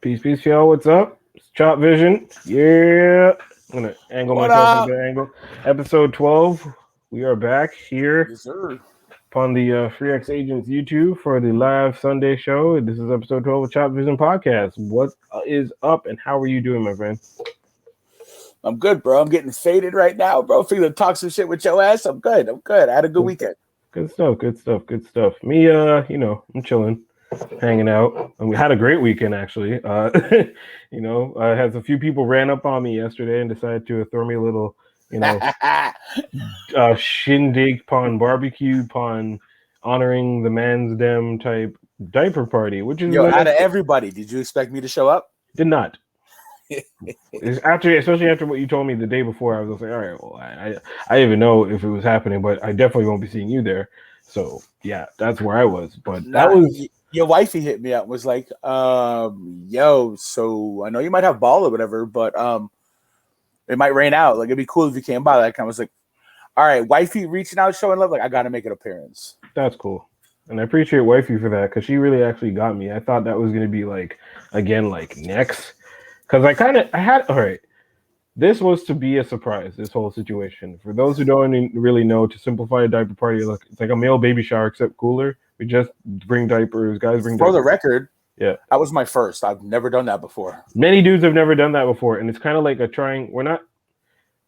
Peace, y'all. What's up? It's Chop Vision. Yeah. I'm going to angle What myself into up? the angle. Episode 12. We are back here Yes, sir. upon the Free X Agents YouTube for the live Sunday show. This is episode 12 of Chop Vision Podcast. What is up and how are you doing, my friend? I'm good, bro. I'm getting faded right now, bro. Feeling talk some shit with your ass. I'm good. I had a good weekend. Good stuff. Me, I'm chilling, hanging out. And we had a great weekend, actually. I had a few people ran up on me yesterday and decided to throw me a little, shindig upon barbecue upon honoring the man's dem type diaper party, which is Yo, out of everybody, did you expect me to show up? did not. Especially after what you told me the day before, I was just like, all right, well, I didn't even know if it was happening, but I definitely won't be seeing you there. So yeah, that's where I was. But that was your wifey hit me up, was like, yo, so I know you might have ball or whatever, but it might rain out. Like, it'd be cool if you came by. Like, I was like, all right, wifey reaching out, showing love. Like, I gotta make an appearance. That's cool. And I appreciate wifey for that because she really actually got me. I thought that was gonna be like next. Because I had all right. This was to be a surprise. This whole situation. For those who don't really know, to simplify a diaper party, look, it's like a male baby shower except cooler. We just bring diapers. Guys bring. For diapers. the record, yeah, that was my first. I've never done that before. Many dudes have never done that before, and it's kind of like a trying. We're not.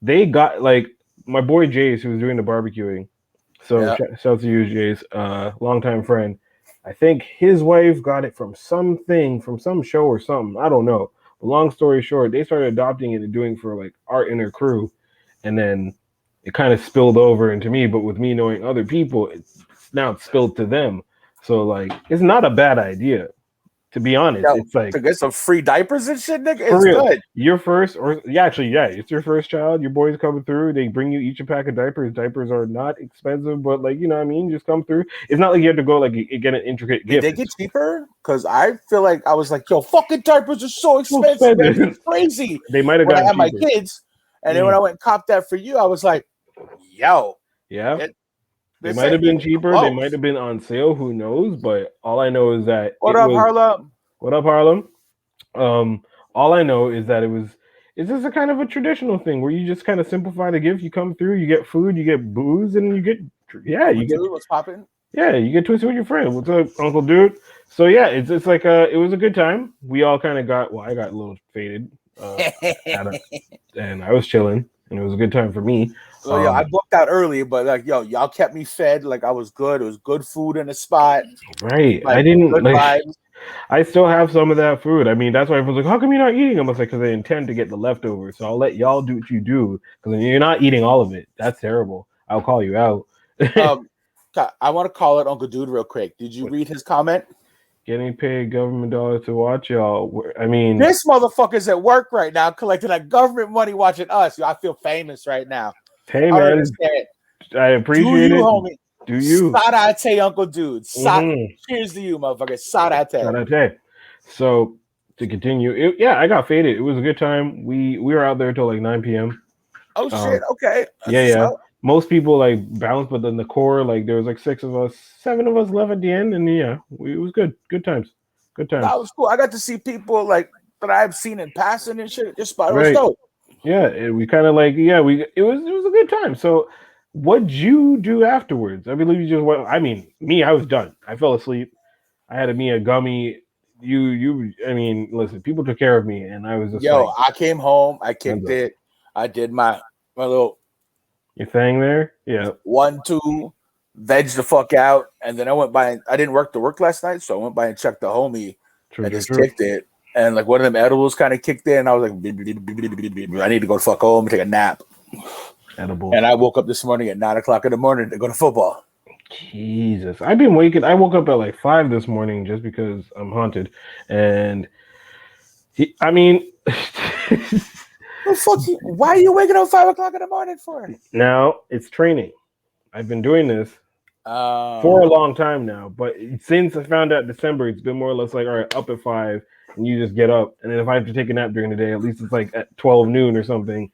They got like my boy Jace, who was doing the barbecuing. So shout out to you, Jace, longtime friend. I think his wife got it from some show or something. I don't know. Long story short, they started adopting it and doing for like art in their crew, and then it kind of spilled over into me. But with me knowing other people, it's spilled to them. So like, it's not a bad idea, to be honest. Yo, it's like to get some free diapers and shit, nigga. It's real. Good. Your first, it's your first child. Your boys coming through. They bring you each a pack of diapers. Diapers are not expensive, but like, you know what I mean? Just come through. It's not like you have to go like get an intricate gift. Did they get cheaper? Because I feel like I was like, yo, fucking diapers are so expensive. It's crazy. They might have when I had cheaper. my kids. And then when I went and copped that for you, I was like, yo. Yeah. They might have been cheaper. Close. They might have been on sale. Who knows? But all I know is that Harlem? What up, Harlem? All I know is that it's just a kind of a traditional thing where you just kind of simplify the gift. You come through, you get food, you get booze, and you get what's popping? Yeah, you get twisted with your friend. What's up, Uncle Dude? So yeah, it's like it was a good time. We all kind of got I got a little faded, and I was chilling, and it was a good time for me. So I booked out early, but like y'all kept me fed. Like I was good. It was good food in the spot. Right. I didn't vibes. I still have some of that food. I mean, that's why everyone's like, how come you're not eating them? I was like, because I intend to get the leftovers. So I'll let y'all do what you do. Because you're not eating all of it. That's terrible. I'll call you out. I want to call it Uncle Dude real quick. Did you read his comment? Getting paid government dollars to watch y'all. I mean, this motherfucker's at work right now collecting that government money watching us. I feel famous right now. Hey, man. I appreciate it. Homie. Do you? Sadate, Uncle Dude. Cheers to you, motherfucker. Sadate. So to continue, I got faded. It was a good time. We were out there till like 9 p.m. Oh shit! Okay. Yeah. Most people like bounced, but then the core, like there was like 7 of us left at the end, and it was good. Good times. That was cool. I got to see people like that I've seen in passing and shit. This spot was dope. Yeah, we kind of like it was a good time. So. What'd you do afterwards? I believe you just went. I mean, me, I was done. I fell asleep. I had a gummy. I mean, listen, people took care of me, and I was just I came home. I kicked it. I did my little. Your thing there, yeah. 1, 2, veg the fuck out, and then I went by. I didn't work last night, so I went by and checked the homie. Kicked it, and like one of them edibles kind of kicked in. And I was like, I need to go fuck home and take a nap. Edible. And I woke up this morning at 9:00 in the morning to go to football. Jesus, I've been waking. I woke up at like 5 this morning just because I'm haunted, and why are you waking up 5:00 in the morning for? Now it's training. I've been doing this for a long time now, but since I found out December, it's been more or less like, all right, up at 5, and you just get up, and then if I have to take a nap during the day, at least it's like at 12 noon or something.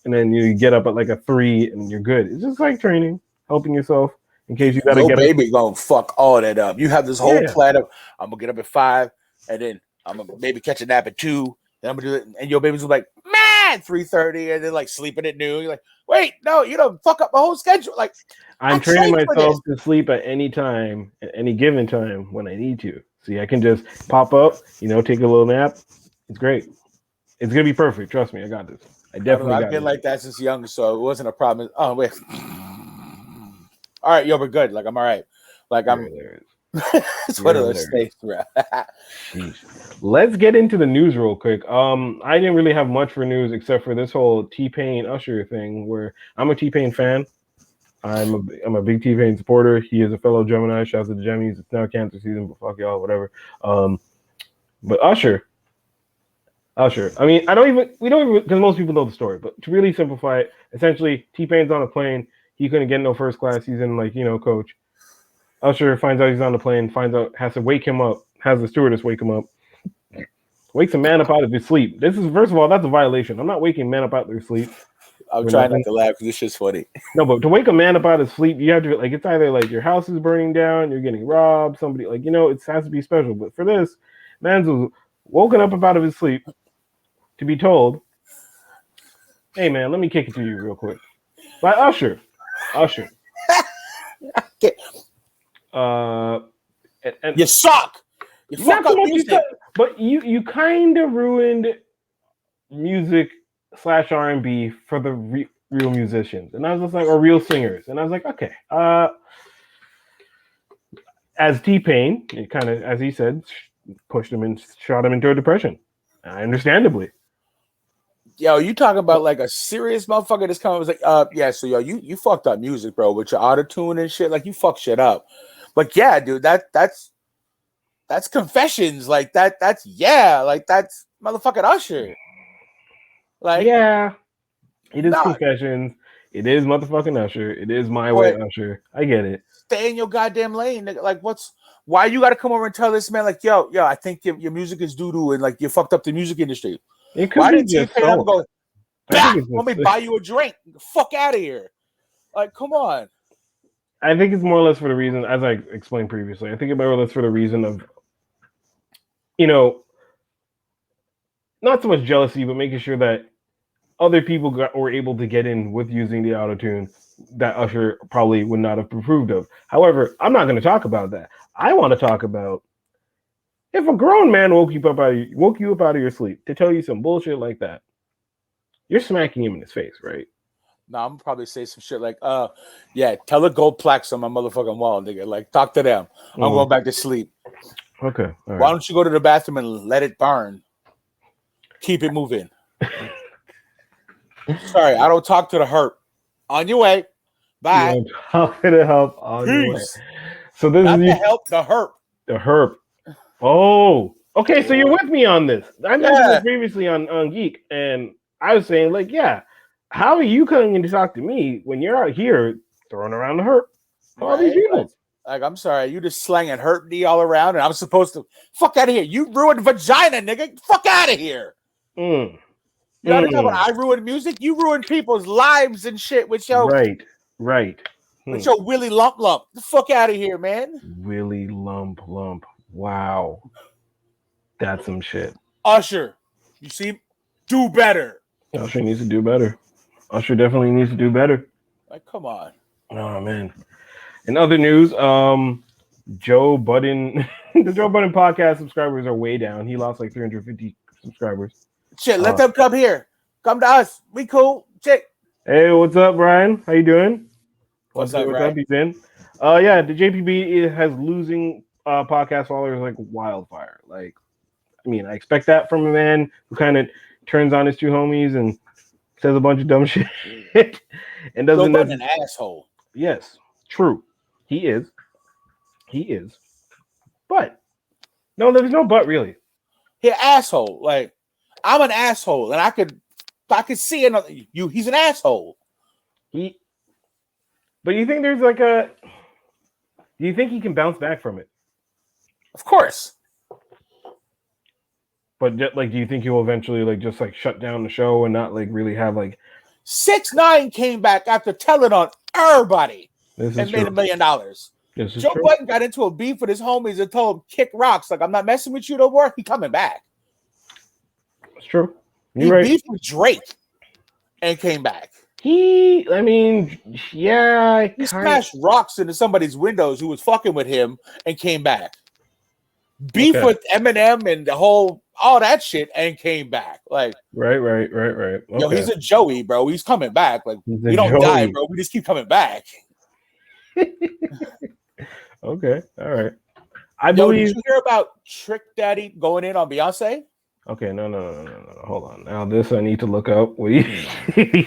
And then you get up at like a 3 and you're good. It's just like training, helping yourself in case you gotta get baby gonna fuck all that up. You have this whole plan of I'm gonna get up at 5 and then I'm gonna maybe catch a nap at 2. Then I'm gonna do it, and your baby's like, man, 3:30, and then like sleeping at noon. You're like, wait, no, you don't fuck up my whole schedule. Like, I'm training myself to sleep at any time, at any given time when I need to. See, I can just pop up, take a little nap. It's great. It's gonna be perfect. Trust me, I got this. I definitely got I've been this. like that since young, so it wasn't a problem. Oh wait, all right, yo, we're good. Like I'm all right. Like I'm. It's one of those things, bro. Let's get into the news real quick. I didn't really have much for news except for this whole T-Pain Usher thing. Where I'm a T-Pain fan. I'm a big T-Pain supporter. He is a fellow Gemini. Shouts to the Gemini's. It's now cancer season, but fuck y'all, whatever. But Usher. I mean, we don't even, because most people know the story, but to really simplify it, essentially, T-Pain's on a plane. He couldn't get no first class. He's in, coach. Usher finds out he's on the plane, has to wake him up, has the stewardess wake him up, wakes a man up out of his sleep. This is, first of all, that's a violation. I'm not waking men up out of their sleep. I'm trying not to laugh because this shit's funny. No, but to wake a man up out of sleep, you have to, it's either, your house is burning down, you're getting robbed, somebody, it has to be special. But for this, man's was woken up out of his sleep to be told, hey, man, let me kick it to you real quick. By Usher. And you suck. You fuck up music. But you kind of ruined music / R&B for the real musicians. And I was just like, or real singers. And I was like, okay. As T-Pain, it kind of, as he said, pushed him and shot him into a depression. Understandably. Yo, you talking about a serious motherfucker that's coming was like, yeah, so yo, you fucked up music, bro, with your auto-tune and shit. You fuck shit up. But yeah, dude, that's confessions. That's motherfucking Usher. Yeah. It is confessions. It is motherfucking Usher. It is my way, Usher. I get it. Stay in your goddamn lane, nigga. Why you gotta come over and tell this man, yo, I think your music is doo-doo and you fucked up the music industry. It could be just so. Go, let me buy you a drink. Fuck out of here. Come on. I think it's more or less for the reason, as I explained previously, I think it's more or less for the reason of, not so much jealousy, but making sure that other people were able to get in with using the auto-tune that Usher probably would not have approved of. However, I'm not going to talk about that. I want to talk about if a grown man woke you up out of your sleep to tell you some bullshit like that, you're smacking him in his face, right? No, I'm gonna probably say some shit yeah, tell the gold plaques on my motherfucking wall, nigga. Talk to them. I'm going back to sleep. Okay. Right. Why don't you go to the bathroom and let it burn? Keep it moving. Sorry, I don't talk to the herp. On your way. Bye. You don't talk to the help on your way. So this Not is the help, the herp. The herp. Oh, okay. So you're with me on this. I mentioned this previously on Geek, and I was saying, how are you coming in to talk to me when you're out here throwing around the herp? All these people. I'm sorry, you just slanging herp D all around, and I'm supposed to fuck out of here. You ruined vagina, nigga. Fuck out of here. You know what I'm I ruined music. You ruined people's lives and shit with your right. With your Willie Lump. The fuck out of here, man. Willie Lump. Wow. That's some shit. Usher, you see, do better. Usher needs to do better. Usher definitely needs to do better. Come on. Oh, man. In other news, Joe Budden, the Joe Budden podcast subscribers are way down. He lost 350 subscribers. Shit, let them come here. Come to us. We cool. Shit. Hey, what's up, Brian? How you doing? What's up, Brian? He's in. Yeah, the JPB has losing podcast followers like wildfire. I expect that from a man who kind of turns on his two homies and says a bunch of dumb shit and doesn't know an asshole. Yes, true. He is. But no, there's no but really. He an asshole. I'm an asshole, and I could see another you. He's an asshole. But you think there's do you think he can bounce back from it? Of course. But do you think he will eventually just shut down the show and not really have 6ix9ine came back after telling on everybody and made $1 million. Joe Budden got into a beef with his homies and told him kick rocks. Like, I'm not messing with you no more. He coming back. It's true. He beefed with Drake and came back. He smashed rocks into somebody's windows who was fucking with him and came back. Beef with Eminem and all that shit and came back. Like, right. Okay. Yo, he's a Joey, bro. He's coming back. Like, we don't die, bro. We just keep coming back. Okay, all right. Did you hear about Trick Daddy going in on Beyonce? Okay, no. Hold on. Now this I need to look up. What are you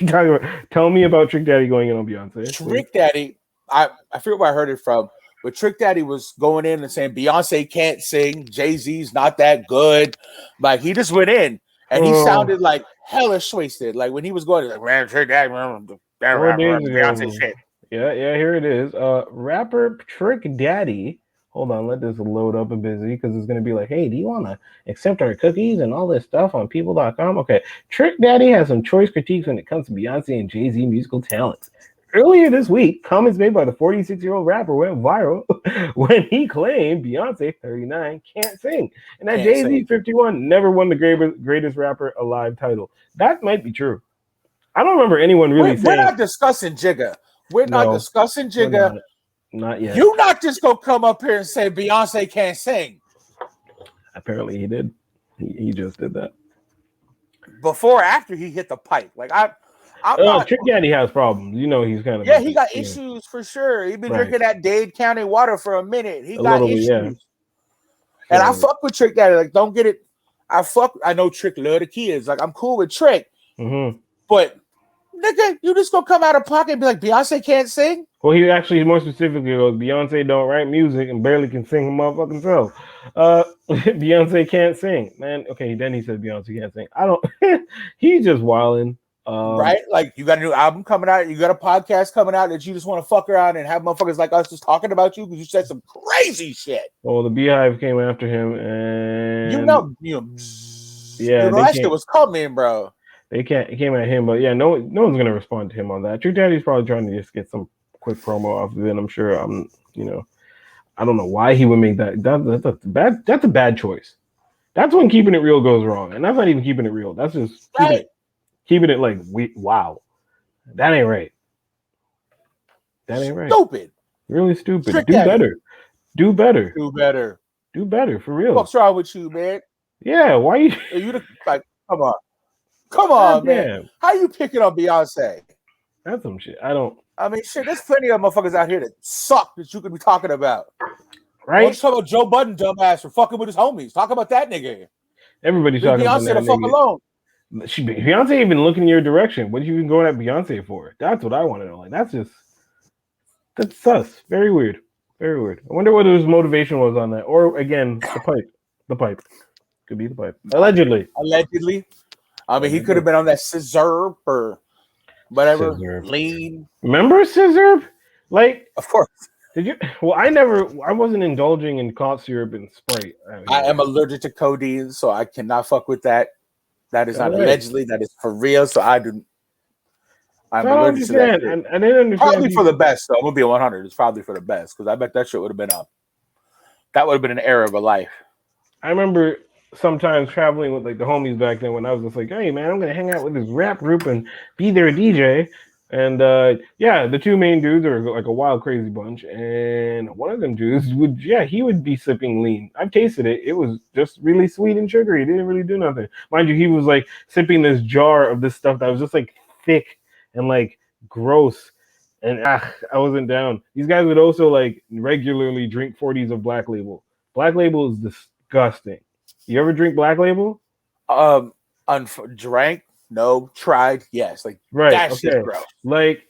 talking about? Tell me about Trick Daddy going in on Beyonce. Trick Daddy, I forget where I heard it from, but Trick Daddy was going in and saying Beyonce can't sing, Jay-Z's not that good. Like, he just went in and he sounded like hellish wasted. Like, when he was going, like, man, Trick Daddy, Beyonce shit. Yeah, here it is. Rapper Trick Daddy. Hold on, let this load up a busy because it's gonna be like, hey, do you want to accept our cookies and all this stuff on people.com? Okay, Trick Daddy has some choice critiques when it comes to Beyonce and Jay-Z musical talents. Earlier this week, comments made by the 46-year-old rapper went viral when he claimed Beyonce, 39, can't sing, and that Jay-Z, 51, never won the greatest rapper alive title. That might be true. I don't remember anyone really saying. We're not discussing Jigga. We're not discussing Jigga. Not yet. You not just gonna come up here and say Beyonce can't sing. Apparently he did. He just did that. Before or after he hit the pipe. Like, I'm not, Trick Daddy has problems. You know, he's kind of he got issues for sure. He been drinking that Dade County water for a minute. He got issues. And I fuck with Trick Daddy. Like, don't get it. I know Trick love the kids. Like, I'm cool with Trick. But nigga, you just gonna come out of pocket and be like, Beyonce can't sing? Well, he actually more specifically goes, Beyonce don't write music and barely can sing her motherfucking self. Beyonce can't sing, man. Okay, then he said Beyonce can't sing. I don't. He's just wilding. Right? Like, you got a new album coming out. You got a podcast coming out that you just want to fuck around and have motherfuckers like us just talking about you because you said some crazy shit. Well, the Beehive came after him, and that shit was coming, bro. It came at him, but no one's gonna respond to him on that. Trick Daddy's probably trying to just get some quick promo off of it. I'm sure. I don't know why he would make that. That's a bad choice. That's when keeping it real goes wrong, and that's not even keeping it real. That's just keeping it like wow, that ain't right. That ain't right. Stupid. Really stupid. Trick Do Daddy. better. Do better. Do better. Do better for real. What's wrong with you, man? Yeah. Why you? Like, come on. Come on, man. How you picking on Beyonce? That's some shit. I mean, shit, there's plenty of motherfuckers out here that suck that you could be talking about. Right? Let's talk about Joe Budden, dumbass, for fucking with his homies. Talk about that nigga. Everybody's talking about that Beyonce the fuck alone. Beyonce ain't even looking in your direction. What are you even going at Beyonce for? That's what I want to know. Like, that's sus. Very weird. Very weird. I wonder what his motivation was on that. Or, again, the pipe. Could be the pipe. Allegedly. I mean, he could have been on that scissor or whatever. Lean. Remember scissor? Like, of course. Did you? Well, I wasn't indulging in cough syrup and Sprite. I am allergic to codeine, so I cannot fuck with that. That is not allegedly. That is for real. So I'm allergic to that. I didn't understand. Probably for the best, though. I'm gonna be 100. It's probably for the best because I bet that shit would have been up. That would have been an era of a life. I remember sometimes traveling with like the homies back then when I was just like, hey man, I'm gonna hang out with this rap group and be their DJ. And the two main dudes are like a wild, crazy bunch. And one of them dudes he would be sipping lean. I've tasted it. It was just really sweet and sugary. It didn't really do nothing. Mind you, he was like sipping this jar of this stuff that was just like thick and like gross. And I wasn't down. These guys would also like regularly drink 40s of Black Label. Black Label is disgusting. You ever drink Black Label? Drank. No, tried, yes. Like, right, that shit's gross. Like,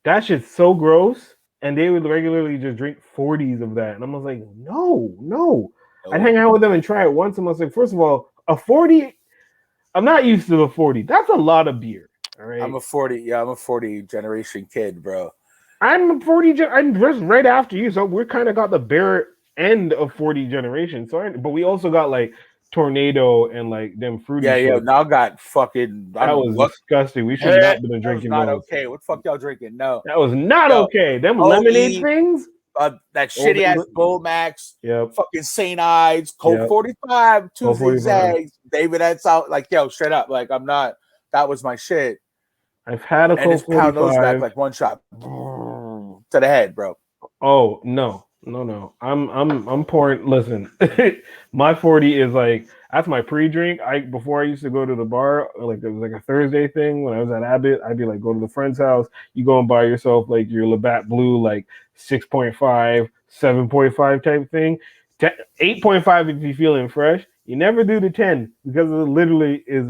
that shit's so gross, and they would regularly just drink 40s of that. And I was like, no. I'd hang out with them and try it once, and I was like, first of all, a 40, I'm not used to the 40. That's a lot of beer, all right? I'm a 40 generation kid, bro. I'm a 40, I'm just right after you, so we're kind of got the bare end of 40 generation. But we also got, like, Tornado and like them fruity. Yeah. Now got fucking. That was disgusting. We should not have been drinking. Not okay. What the fuck y'all drinking? No, that was not okay. Them lemonade things. that shitty ass Bull Max, yep, fucking St. Ides, Colt 45, two zigzags, David that's out, like, yo, straight up, like, I'm not, that was my shit. I've had a and Colt 45. Pound those back like one shot to the head, bro. Oh no. I'm pouring. Listen, my 40 is like that's my pre-drink. Before I used to go to the bar, like it was like a Thursday thing when I was at Abbott. I'd be like, go to the friend's house. You go and buy yourself like your Labatt Blue, like 6.5, 7.5 type thing. 8.5 if you're feeling fresh. You never do the 10 because it literally is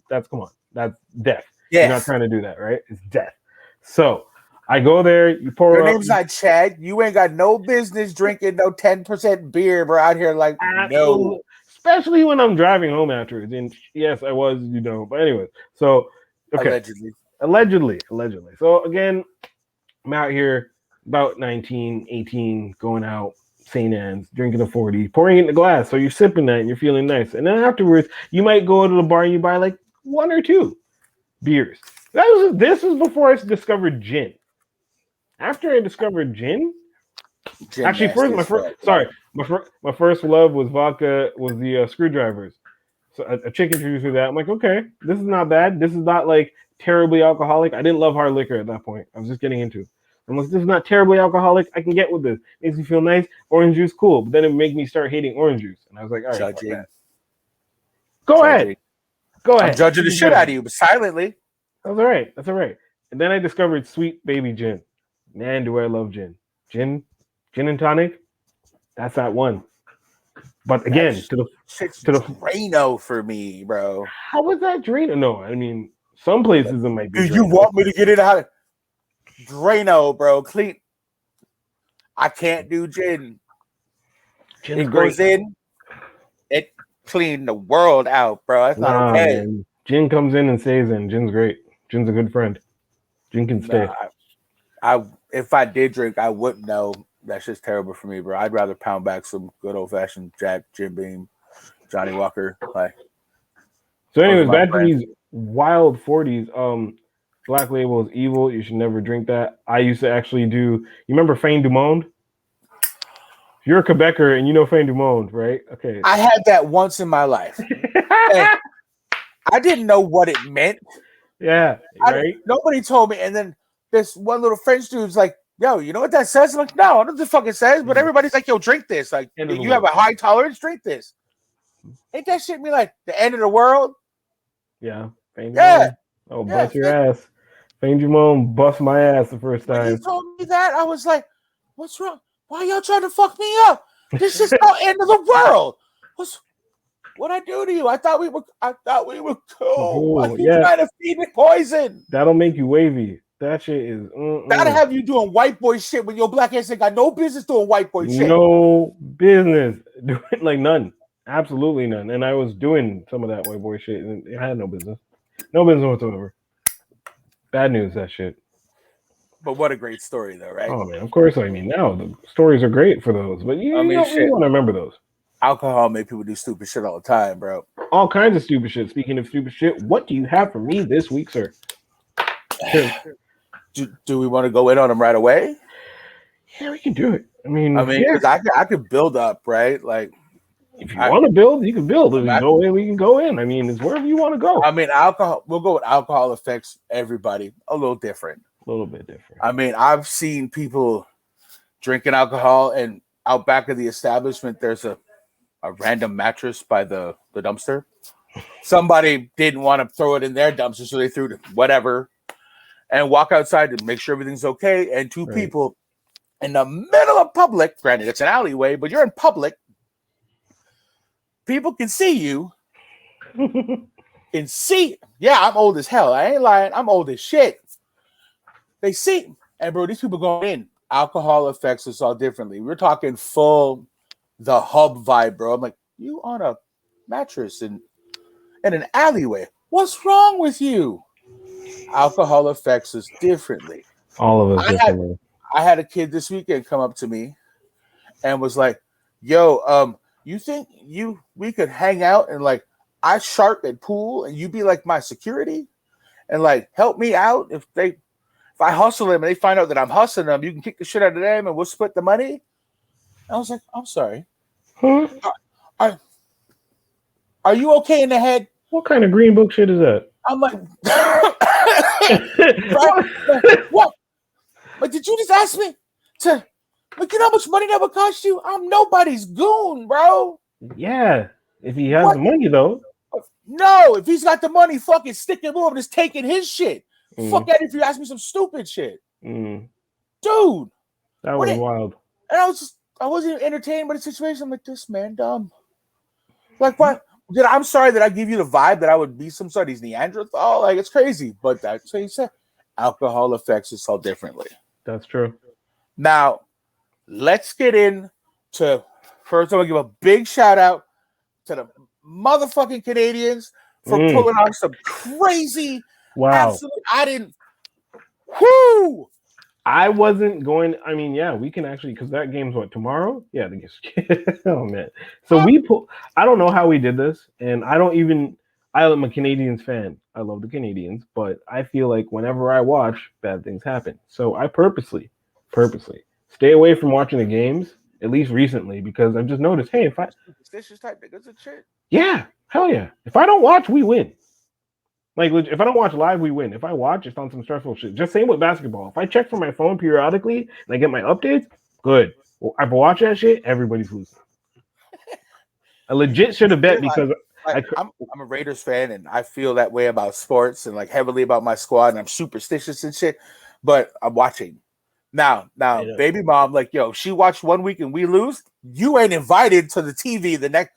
that's come on, that's death. Yeah. You're not trying to do that, right? It's death. So I go there, you pour Your name's not Chad. You ain't got no business drinking no 10% beer, bro, out here like, no. Especially when I'm driving home afterwards. And yes, I was, but anyway. So, okay. Allegedly. So, again, I'm out here about 19, 18, going out, St. Anne's, drinking a 40, pouring it in the glass. So you're sipping that and you're feeling nice. And then afterwards, you might go to the bar and you buy like 1 or 2 beers. This was before I discovered gin. After I discovered gin actually, first my first love was vodka. Was the screwdrivers. So a chick introduced me to that. I'm like, okay, this is not bad. This is not like terribly alcoholic. I didn't love hard liquor at that point. I was just getting into it. I'm like, this is not terribly alcoholic. I can get with this. Makes me feel nice. Orange juice, cool. But then it made me start hating orange juice, and I was like, all right, go ahead. I'm judging the shit out of you, but silently. That's all right. And then I discovered sweet baby gin. Man, do I love gin. Gin and tonic. That's that one. But again, to the Drano for me, bro. How was that Drano? No, I mean, some places it might be. Do you want me to get it out? Drano, bro. Clean. I can't do gin. It goes in. It clean the world out, bro. That's not okay. Man. Gin comes in and stays in. Gin's great. Gin's a good friend. Gin can stay. If I did drink, I wouldn't know. That's just terrible for me, bro. I'd rather pound back some good old fashioned Jack, Jim Beam, Johnny Walker. Like. So, anyways, back to these wild 40s. Black Label is evil. You should never drink that. I used to actually do. You remember Fin du Monde? You're a Quebecer and you know Fin du Monde, right? Okay. I had that once in my life. I didn't know what it meant. Yeah, right. Nobody told me, and then this one little French dude's like, yo, you know what that says? I'm like, no, I don't know what the fuck it says, but everybody's like, yo, drink this. Like, you have a high tolerance, drink this. Ain't that shit me like the end of the world? Yeah. Oh, bust your ass. Fin du Monde bust my ass the first time. When he told me that, I was like, what's wrong? Why y'all trying to fuck me up? This is the end of the world. What I do to you? I thought we were cool. Why you trying to feed me poison? That'll make you wavy. That shit is. That'll have you doing white boy shit when your black ass ain't got no business doing white boy shit. No business doing like none, absolutely none. And I was doing some of that white boy shit, and it had no business whatsoever. Bad news, that shit. But what a great story, though, right? Oh man, of course. I mean, now the stories are great for those, but you want to remember those. Alcohol made people do stupid shit all the time, bro. All kinds of stupid shit. Speaking of stupid shit, what do you have for me this week, sir? Do we want to go in on them right away? Yeah, we can do it. I mean, because I could build up, right? Like, if you want to build, you can build. If you go in, we can go in. I mean, it's wherever you want to go. I mean, alcohol. We'll go with alcohol affects everybody a little different. A little bit different. I mean, I've seen people drinking alcohol, and out back of the establishment, there's a random mattress by the dumpster. Somebody didn't want to throw it in their dumpster, so they threw it whatever, and walk outside to make sure everything's okay. And two people in the middle of public, granted it's an alleyway, but you're in public. People can see you. Can see. Yeah, I'm old as hell. I ain't lying. I'm old as shit. They see. And bro, these people going in. Alcohol affects us all differently. We're talking full the hub vibe, bro. I'm like, you on a mattress in an alleyway. What's wrong with you? Alcohol affects us differently. All of us differently. I had a kid this weekend come up to me and was like, yo, you think we could hang out and like I shark at pool and you be like my security and like help me out if if I hustle them and they find out that I'm hustling them, you can kick the shit out of them and we'll split the money. I was like, I'm sorry. Huh? Are you okay in the head? What kind of green book shit is that? I'm like, what? But did you just ask me to, like, you know how much money that would cost you? I'm nobody's goon, bro. Yeah, if he has the money, though. No, if he's got the money, fucking stick him over, just taking his shit. Fuck that if you ask me some stupid shit. Dude. That was wild. And I wasn't entertained by the situation. I'm like, this man dumb. Like, what? I'm sorry that I give you the vibe that I would be some sort of Neanderthal. Like, it's crazy. But that's what he said. Alcohol affects us all differently. That's true. Now, let's get into, first I'm going to give a big shout out to the motherfucking Canadians for pulling off some crazy, I wasn't going. I mean, yeah, we can actually, because that game's what, tomorrow? Yeah, oh man. So I don't know how we did this, and I'm a Canadians fan. I love the Canadians, but I feel like whenever I watch, bad things happen. So I purposely stay away from watching the games, at least recently, because I've just noticed, hey, if I superstitious type niggas and shit. Yeah, hell yeah. If I don't watch, we win. Like, if I don't watch live, we win. If I watch, it's on some stressful shit. Just same with basketball. If I check for my phone periodically and I get my updates, good. Well, if I watch that shit, everybody's losing. I legit should have bet because I'm a Raiders fan and I feel that way about sports and like heavily about my squad and I'm superstitious and shit. But I'm watching. Now, baby mom, like, yo, she watched 1 week and we lose. You ain't invited to the TV the next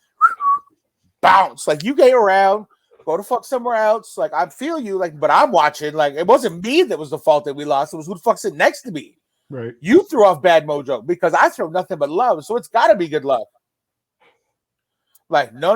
bounce. Like, you get around. Go to fuck somewhere else. Like, I feel you, like, but I'm watching. Like, it wasn't me that was the fault that we lost. It was who the fuck sitting next to me. Right. You threw off bad mojo because I throw nothing but love. So it's got to be good luck. Like, no.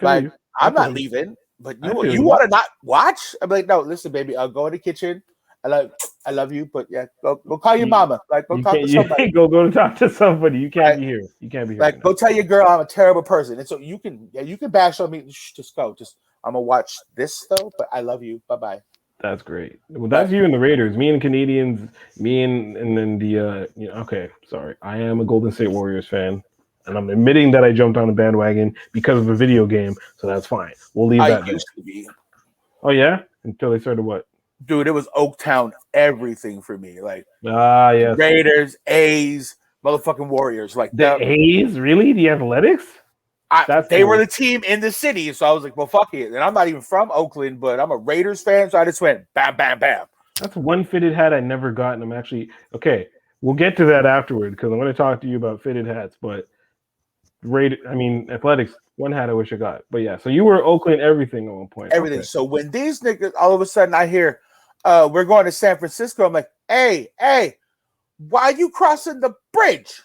Like, I'm not leaving, but you want to not watch? I'm like, no, listen, baby, I'll go in the kitchen. I love you, but yeah, go call your mama. Like, go talk to somebody. Go to talk to somebody. You can't be here. You can't be here. Like, right, go tell your girl I'm a terrible person. And so you can bash on me. Just go. I'm gonna watch this though. But I love you. Bye bye. That's great. Well, that's you and the Raiders. Me and Canadians. Me and then the okay. Sorry, I am a Golden State Warriors fan, and I'm admitting that I jumped on the bandwagon because of a video game. So that's fine. We'll leave that. I used to be. Oh yeah, until they started what? Dude, it was Oaktown everything for me. Like, yes. Raiders, A's, motherfucking Warriors. Like the A's, really? The Athletics? They were the team in the city, so I was like, well, fuck it. And I'm not even from Oakland, but I'm a Raiders fan, so I just went bam, bam, bam. That's one fitted hat I never got, and I'm actually okay. We'll get to that afterward because I'm going to talk to you about fitted hats. But Athletics, one hat I wish I got. But yeah, so you were Oakland everything at one point. Everything. Okay. So when these niggas, all of a sudden, I hear, we're going to San Francisco. I'm like, hey, why are you crossing the bridge?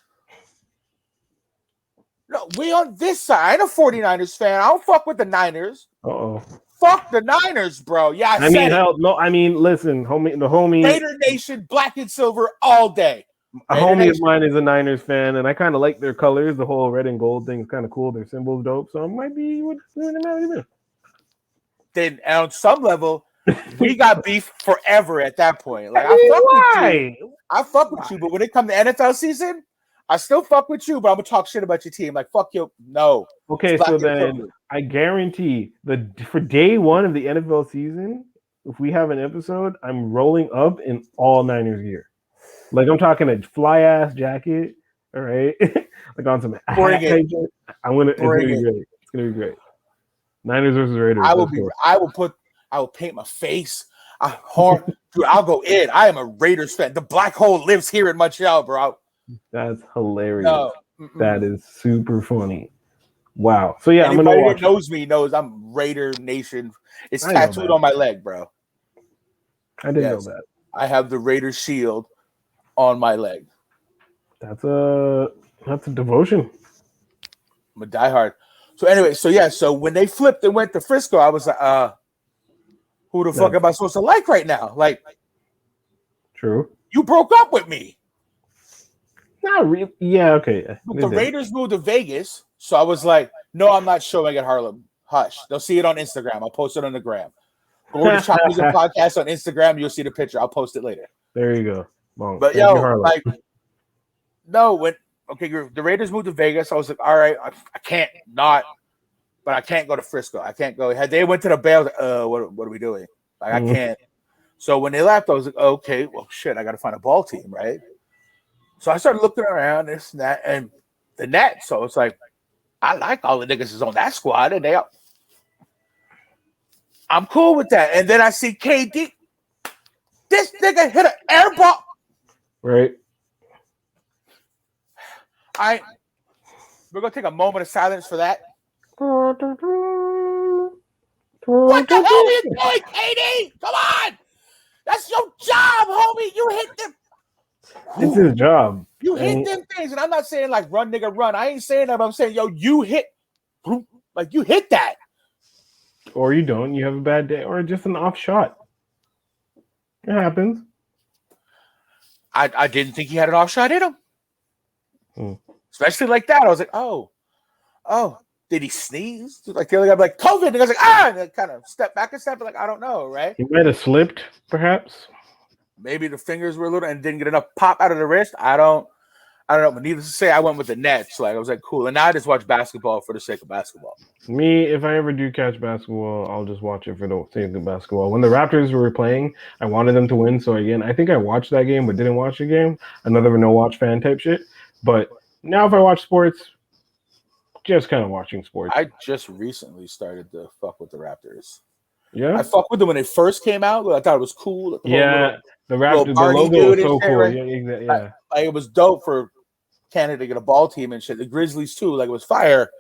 No, we on this side. I ain't a 49ers fan. I don't fuck with the Niners. Uh-oh. Fuck the Niners, bro. Yeah, listen, homie. Raider Nation, black and silver all day. A homie of mine is a Niners fan, and I kind of like their colors. The whole red and gold thing is kind of cool. Their symbol's dope, so it might be what. Then on some level, we got beef forever at that point. Like, I fuck with you, but when it comes to NFL season, I still fuck with you, but I'm gonna talk shit about your team. Like, fuck you. No. Okay, so then I guarantee for day one of the NFL season, if we have an episode, I'm rolling up in all Niners gear. Like, I'm talking a fly ass jacket, all right? Like on some hat. It's gonna be great. Niners versus Raiders. I will paint my face. Dude, I'll go in. I am a Raiders fan. The black hole lives here in Montreal, bro. That's hilarious. No. That is super funny. Wow. So yeah, anybody that knows me knows I'm Raider Nation. It's tattooed on my leg, bro. I didn't know that. I have the Raider shield on my leg. That's a devotion. I'm a diehard. So anyway, so when they flipped and went to Frisco, I was like, who the fuck am I supposed to like right now? Like, true. You broke up with me. Not really. Yeah, okay. The Raiders moved to Vegas, so I was like, no, I'm not showing at Harlem. Hush. They'll see it on Instagram. I'll post it on the gram. Go to Chop Music Podcast on Instagram. You'll see the picture. I'll post it later. There you go. Bon. But Thank you, yo, Harlow. like, no, the Raiders moved to Vegas. I was like, all right, I can't not, but I can't go to Frisco. I can't go. They went to the Bay. I was like, what are we doing? Like, I can't. So when they left, I was like, okay, well, shit, I got to find a ball team, right? So I started looking around this and that, and the Nets. So it's like, I like all the niggas is on that squad, and I'm cool with that. And then I see KD. This nigga hit an air ball. Right. We're gonna take a moment of silence for that. What the hell are you doing, KD? Come on, that's your job, homie. You hit them. It's his job. You hit them things, and I'm not saying like run, nigga, run. I ain't saying that. But I'm saying, yo, you hit, like you hit that, or you don't. You have a bad day, or just an off shot. It happens. I didn't think he had an off shot in him. Especially like that. I was like, oh, did he sneeze? Like the other guy, like COVID. And I was like, and I kind of step back and step, like, I don't know, right? He might have slipped, perhaps. Maybe the fingers were a little and didn't get enough pop out of the wrist. I don't know. But needless to say, I went with the Nets. Like I was like, cool. And now I just watch basketball for the sake of basketball. Me, if I ever do catch basketball, I'll just watch it for the sake of basketball. When the Raptors were playing, I wanted them to win. So again, I think I watched that game, but didn't watch the game. Another no-watch fan type shit. But now if I watch sports, just kind of watching sports. I just recently started to fuck with the Raptors. Yeah? I fucked with them when they first came out. I thought it was cool. Yeah, the Raptors, the logo was so cool. Right? Yeah, exactly. Yeah. Like, it was dope for Canada to get a ball team and shit. The Grizzlies too, like it was fire.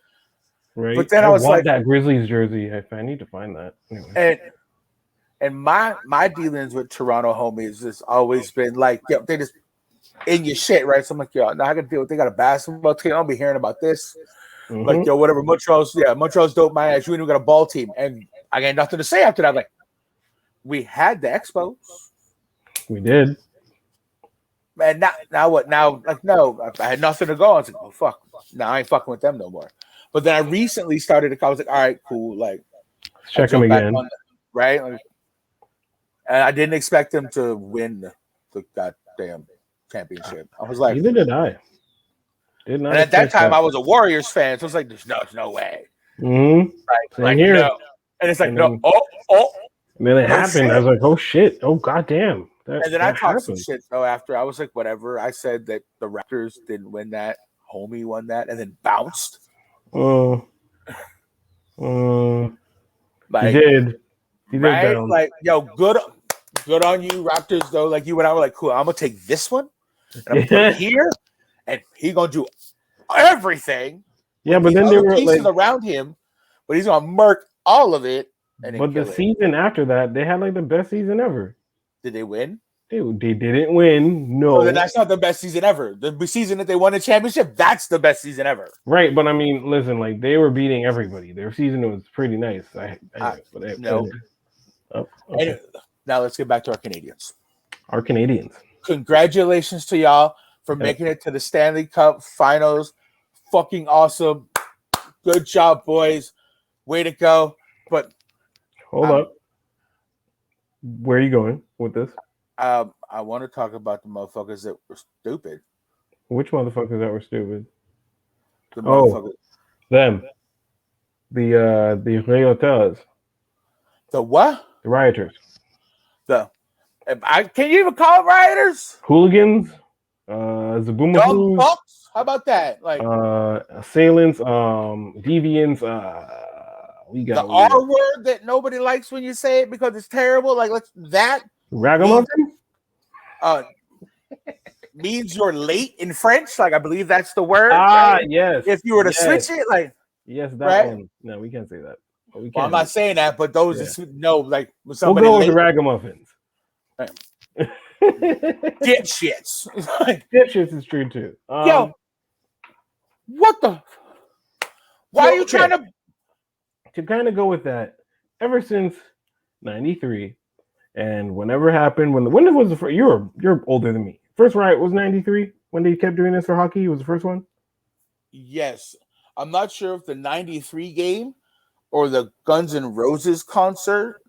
Right. But then I was want like, that Grizzlies jersey. I need to find that. Anyway. And my dealings with Toronto homies has always been like, yo, they just in your shit, right? So I'm like, yo, now I gotta deal with. They got a basketball team. I'll be hearing about this. Like, yo, whatever. Montreal's dope. My ass. You ain't even got a ball team, and I got nothing to say after that. Like, we had the Expos. We did. Man, now what? Now, like, no, I had nothing to go. I was like, oh fuck, now I ain't fucking with them no more. But then I recently started. I was like, all right, cool. Like, check them again, right? Like, and I didn't expect them to win the goddamn championship. I was like, neither did I. And at that time, I was a Warriors fan, so it's like, there's no way. Like here, no. And it's like, and no, then, And then it happened. Shit. I was like, oh shit, oh goddamn. And then I talked some shit though after. I was like, whatever. I said that the Raptors didn't win that. Homie won that, and then bounced. Like, he did. Right? Like, yo, good on you, Raptors. Though, like you and I were like, cool. I'm gonna take this one, and I'm gonna put it here. And he gonna do everything. Yeah, but then there were pieces around him, but he's gonna murk all of it. But the season after that, they had like the best season ever. Did they win? Dude, they didn't win. No, then that's not the best season ever. The season that they won the championship, that's the best season ever. Right, but I mean, listen, like they were beating everybody. Their season was pretty nice. Anyway, now let's get back to our Canadians. Our Canadians. Congratulations to y'all for making it to the Stanley Cup Finals. Fucking awesome. Good job, boys. Way to go. But hold up. Where are you going with this? I want to talk about the motherfuckers that were stupid. Which motherfuckers that were stupid? The motherfuckers. Them. The rioters. The what? The rioters. Can you even call it rioters? Hooligans. Zaboomahoos. Fucks? How about that? Like assailants, deviants, we got the R word that nobody likes when you say it because it's terrible. Like ragamuffin means you're late in French. Like I believe that's the word. Right? Yes. If you were to switch it, like that one. No, we can't say that. Well, I'm not saying that, but those like we'll go with the ragamuffins. Right. Dipshits. Dipshits is true too. Yo, what the? Why are you trying to kind of go with that? Ever since '93, and whenever happened, when was the first? You're older than me. First riot was '93 when they kept doing this for hockey. It was the first one. Yes, I'm not sure if the '93 game or the Guns N' Roses concert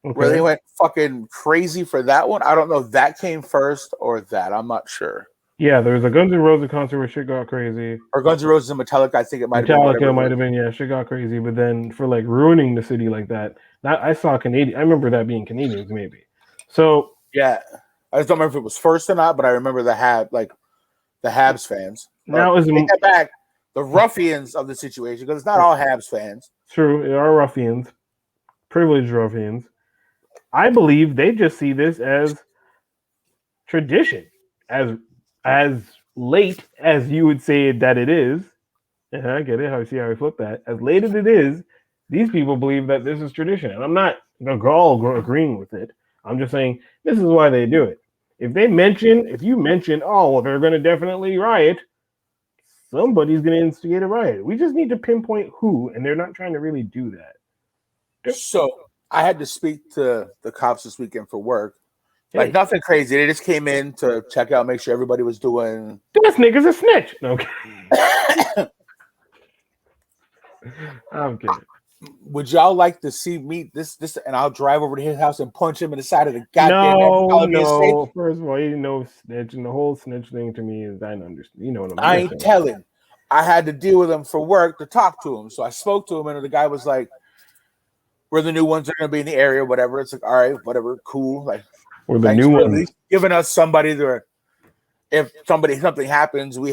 where they went fucking crazy for that one. I don't know if that came first or that. I'm not sure. Yeah, there was a Guns N' Roses concert where shit got crazy. Or Guns N' Roses and Metallica, I think it might have been. Metallica might have been, yeah, shit got crazy. But then for like ruining the city like that, I saw Canadian. I remember that being Canadians maybe. So yeah, I just don't remember if it was first or not, but I remember the Habs fans. Now is take that back. The ruffians of the situation, because it's not all Habs fans. True, they are ruffians, privileged ruffians. I believe they just see this as tradition, as late as you would say that it is. And I get it. I see how I flip that. As late as it is, these people believe that this is tradition, and I'm not all agreeing with it. I'm just saying this is why they do it. If you mention, oh, well, they're going to definitely riot, somebody's going to instigate a riot. We just need to pinpoint who, and they're not trying to really do that. So I had to speak to the cops this weekend for work. Like nothing crazy. They just came in to check out, make sure everybody was doing. This nigga's a snitch. Okay. I'm kidding. Would y'all like to see me this, and I'll drive over to his house and punch him in the side of the goddamn head? No. First of all, no snitch, and the whole snitch thing to me is I don't understand. You know what I ain't telling. I had to deal with him for work to talk to him, so I spoke to him, and the guy was like, "We're the new ones that are gonna be in the area, whatever." It's like, all right, whatever, cool. Like, we're the new ones, giving us somebody there. If something happens, we're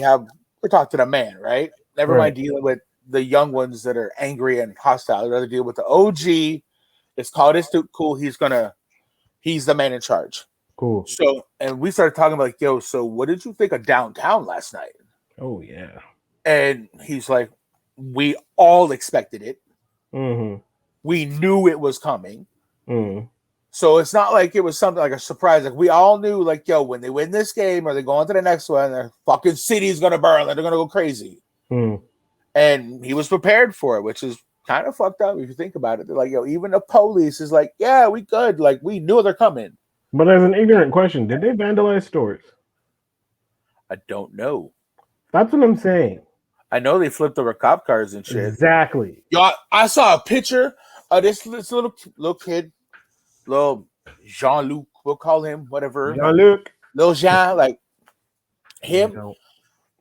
talking to the man, right? Never mind dealing with the young ones that are angry and hostile. I'd rather deal with the OG. It's called this dude cool. He's the man in charge. Cool. So, and we started talking about like, yo, so what did you think of downtown last night? Oh yeah. And he's like, we all expected it. Mm-hmm. We knew it was coming. Mm-hmm. So it's not like it was something like a surprise. Like we all knew, like, yo, when they win this game or they go on to the next one, their fucking city's gonna burn. Like, they're gonna go crazy. Mm-hmm. And he was prepared for it, which is kind of fucked up if you think about it. They're like, yo, even the police is like, yeah, we good. Like, we knew they're coming. But as an ignorant question, did they vandalize stores? I don't know. That's what I'm saying. I know they flipped over cop cars and shit. Exactly. Yo, I saw a picture of this little kid, little Jean-Luc, we'll call him, whatever. Jean-Luc. Little Jean, like him.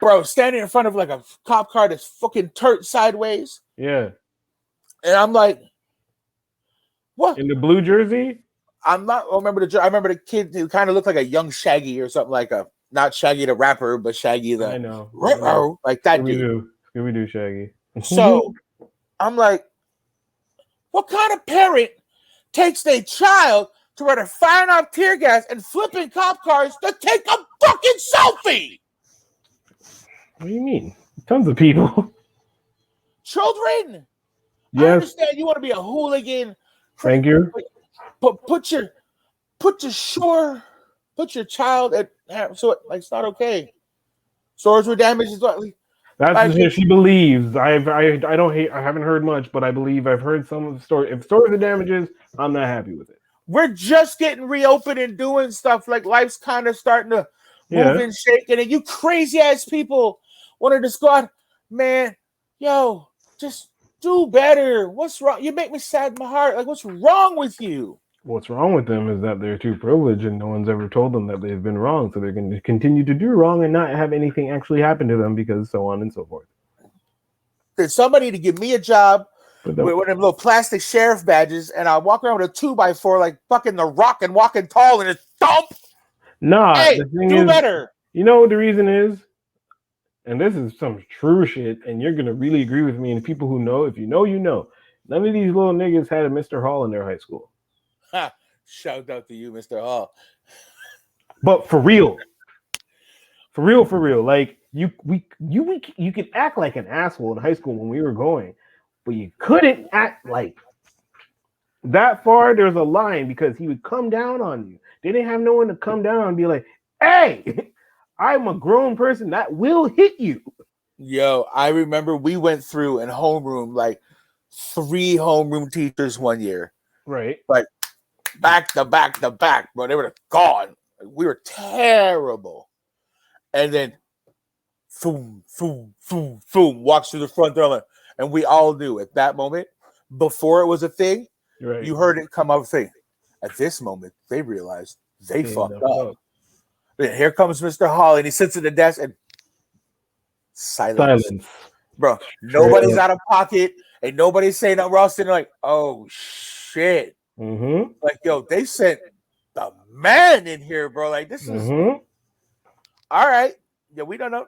Bro, standing in front of like a cop car that's fucking turned sideways. Yeah. And I'm like, what? In the blue jersey? I remember the kid who kind of looked like a young Shaggy or something, like a, not Shaggy the rapper, but Shaggy the. I know. Like that dude. Scooby-Doo Shaggy. So I'm like, what kind of parent takes their child to run a firing off tear gas and flipping cop cars to take a fucking selfie? What do you mean? Tons of people. Children. Yes. I understand you want to be a hooligan. Thank you. But put your child at, so it's not okay. Stores were damaged. That's what she believes. I haven't heard much, but I believe I've heard some of the story. If stores are damages, I'm not happy with it. We're just getting reopened and doing stuff. Like, life's kind of starting to move and shake. And you crazy ass people want to just go out, man, yo, just do better. What's wrong? You make me sad in my heart. Like, what's wrong with you? What's wrong with them is that they're too privileged and no one's ever told them that they've been wrong. So they're going to continue to do wrong and not have anything actually happen to them because so on and so forth. There's somebody to give me a job with one of them little plastic sheriff badges, and I walk around with a 2x4 like fucking The Rock and Walking Tall and it's thump. Nah, hey, the thing do is, better. You know what the reason is? And this is some true shit, and you're going to really agree with me. And people who know, if you know, you know. None of these little niggas had a Mr. Hall in their high school. Shout out to you, Mr. Hall. But for real. Like, you could act like an asshole in high school when we were going, but you couldn't act like that far. There's a line because he would come down on you. They didn't have no one to come down and be like, hey, I'm a grown person that will hit you. Yo, I remember we went through in homeroom like 3 homeroom teachers one year. Right. Like back to back, bro. They were gone. We were terrible. And then boom, walks through the front door. And we all knew at that moment, before it was a thing, right. You heard it come up thing. At this moment, they realize they fucked up. And here comes Mr. Hall, and he sits at the desk and silence. Bro, nobody's out of pocket, and nobody's saying nothing. We're all sitting like, oh shit. Mm-hmm. Like, yo, they sent the man in here, bro. Like, this is all right. Yeah, we don't know.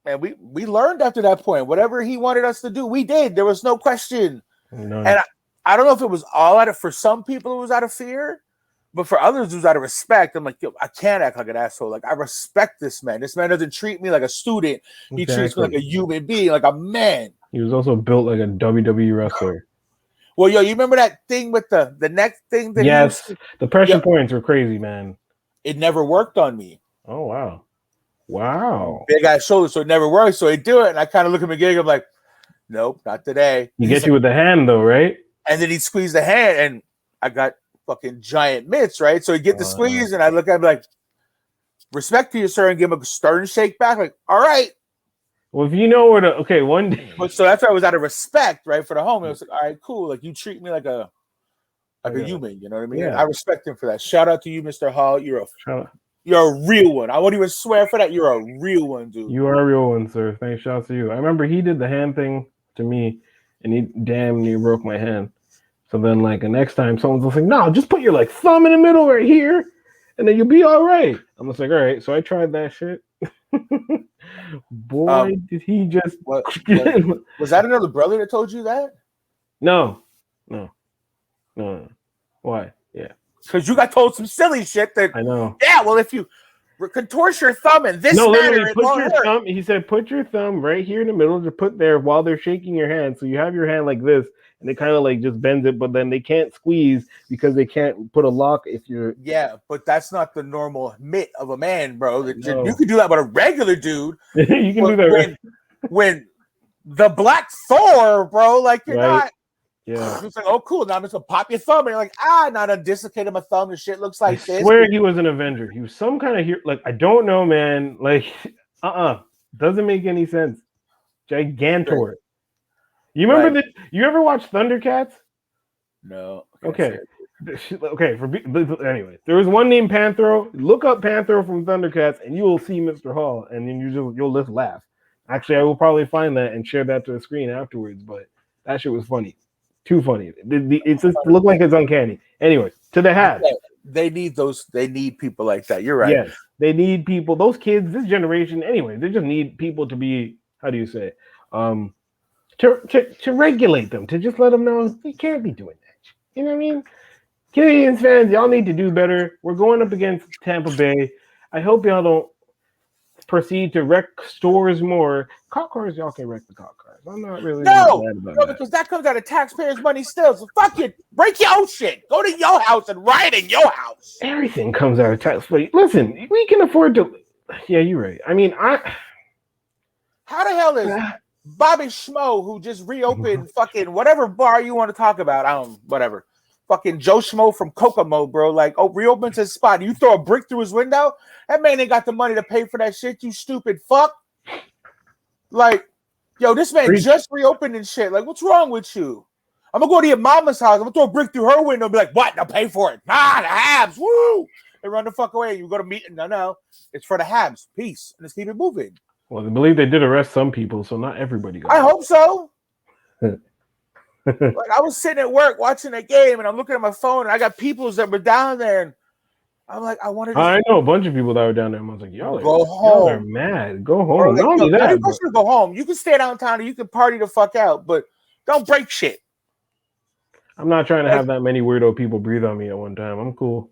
And we learned after that point. Whatever he wanted us to do, we did. There was no question. None. And I don't know if it was all out of, for some people it was out of fear, but for others it was out of respect. I'm like, yo, I can't act like an asshole. Like, I respect this man. This man doesn't treat me like a student. He treats me like a human being, like a man. He was also built like a WWE wrestler. Well, yo, you remember that thing with the neck thing? That yes, the pressure points were crazy, man. It never worked on me. Oh, wow. Wow. Big ass shoulders, so it never worked. So he do it, and I kind of look at McGee. I'm like, nope, not today. He gets you with the hand, though, right? And then he squeezed the hand, and I got fucking giant mitts, right? So he get the squeeze, and I look at him like, respect to you, sir, and give him a stern shake back. Like, all right. Well, if you know where to, one day. So that's why I was out of respect, right, for the home. It was like, all right, cool. Like, you treat me like a human, you know what I mean? Yeah. I respect him for that. Shout out to you, Mr. Hall. You're a real one. I won't even swear for that. You're a real one, dude. You are a real one, sir. Thanks, shout out to you. I remember he did the hand thing to me, and he damn near broke my hand. So then, like, the next time someone's just like, no, just put your, like, thumb in the middle right here, and then you'll be all right. I'm just like, all right. So I tried that shit. Boy, did he just... What, was that another brother that told you that? No. Why? Yeah. Because you got told some silly shit that... I know. Yeah, well, if you contort your thumb in this manner, he said, put your thumb right here in the middle to put there while they're shaking your hand. So you have your hand like this, and they kind of like just bends it, but then they can't squeeze because they can't put a lock if you're... Yeah, but that's not the normal mitt of a man, bro. You can do that with a regular dude. You can do that when the Black Thor, bro, like you're not... Yeah. It's like, oh, cool. Now I'm just going to pop your thumb. And you're like, not undislocated my thumb. The shit looks like this. I swear he was an Avenger. He was some kind of hero. Like, I don't know, man. Like, doesn't make any sense. Gigantor. You remember this? You ever watch Thundercats? No. Okay. Anyway, there was one named Panthro. Look up Panthro from Thundercats, and you will see Mr. Hall, and then you'll just laugh. Actually, I will probably find that and share that to the screen afterwards. But that shit was funny. Too funny. It just looked like it's uncanny. Anyways, to the Habs. They need those. They need people like that. You're right. Yes, they need people. Those kids, this generation. Anyway, they just need people to be. How do you say? To regulate them. To just let them know you can't be doing that. You know what I mean? Canadians fans, y'all need to do better. We're going up against Tampa Bay. I hope y'all don't proceed to wreck stores more. Cop cars, y'all can wreck the cop cars. I'm not really mad about that. Because that comes out of taxpayers' money still. So fuck it. Break your own shit. Go to your house and riot in your house. Everything comes out of taxpayers. Listen, we can afford to. Yeah, you're right. I mean, how the hell is Bobby Schmo, who just reopened fucking whatever bar you want to talk about? Whatever. Fucking Joe Schmo from Kokomo, bro. Like, reopens his spot. You throw a brick through his window? That man ain't got the money to pay for that shit, you stupid fuck. Like, yo, this man just reopened and shit. Like, what's wrong with you? I'm going to go to your mama's house. I'm going to throw a brick through her window and be like, what? Now pay for it. The Habs. Woo! And run the fuck away. You go to meet. No. It's for the Habs. Peace. And let's keep it moving. Well, I believe they did arrest some people, so not everybody got I hope so. Like, I was sitting at work watching a game, and I'm looking at my phone, and I got people that were down there, and I'm like, I know a bunch of people that were down there. And I was like, y'all are mad. Go home. Bro, like, not only that, but go home. You can stay downtown, and you can party the fuck out, but don't break shit. I'm not trying to have that many weirdo people breathe on me at one time. I'm cool.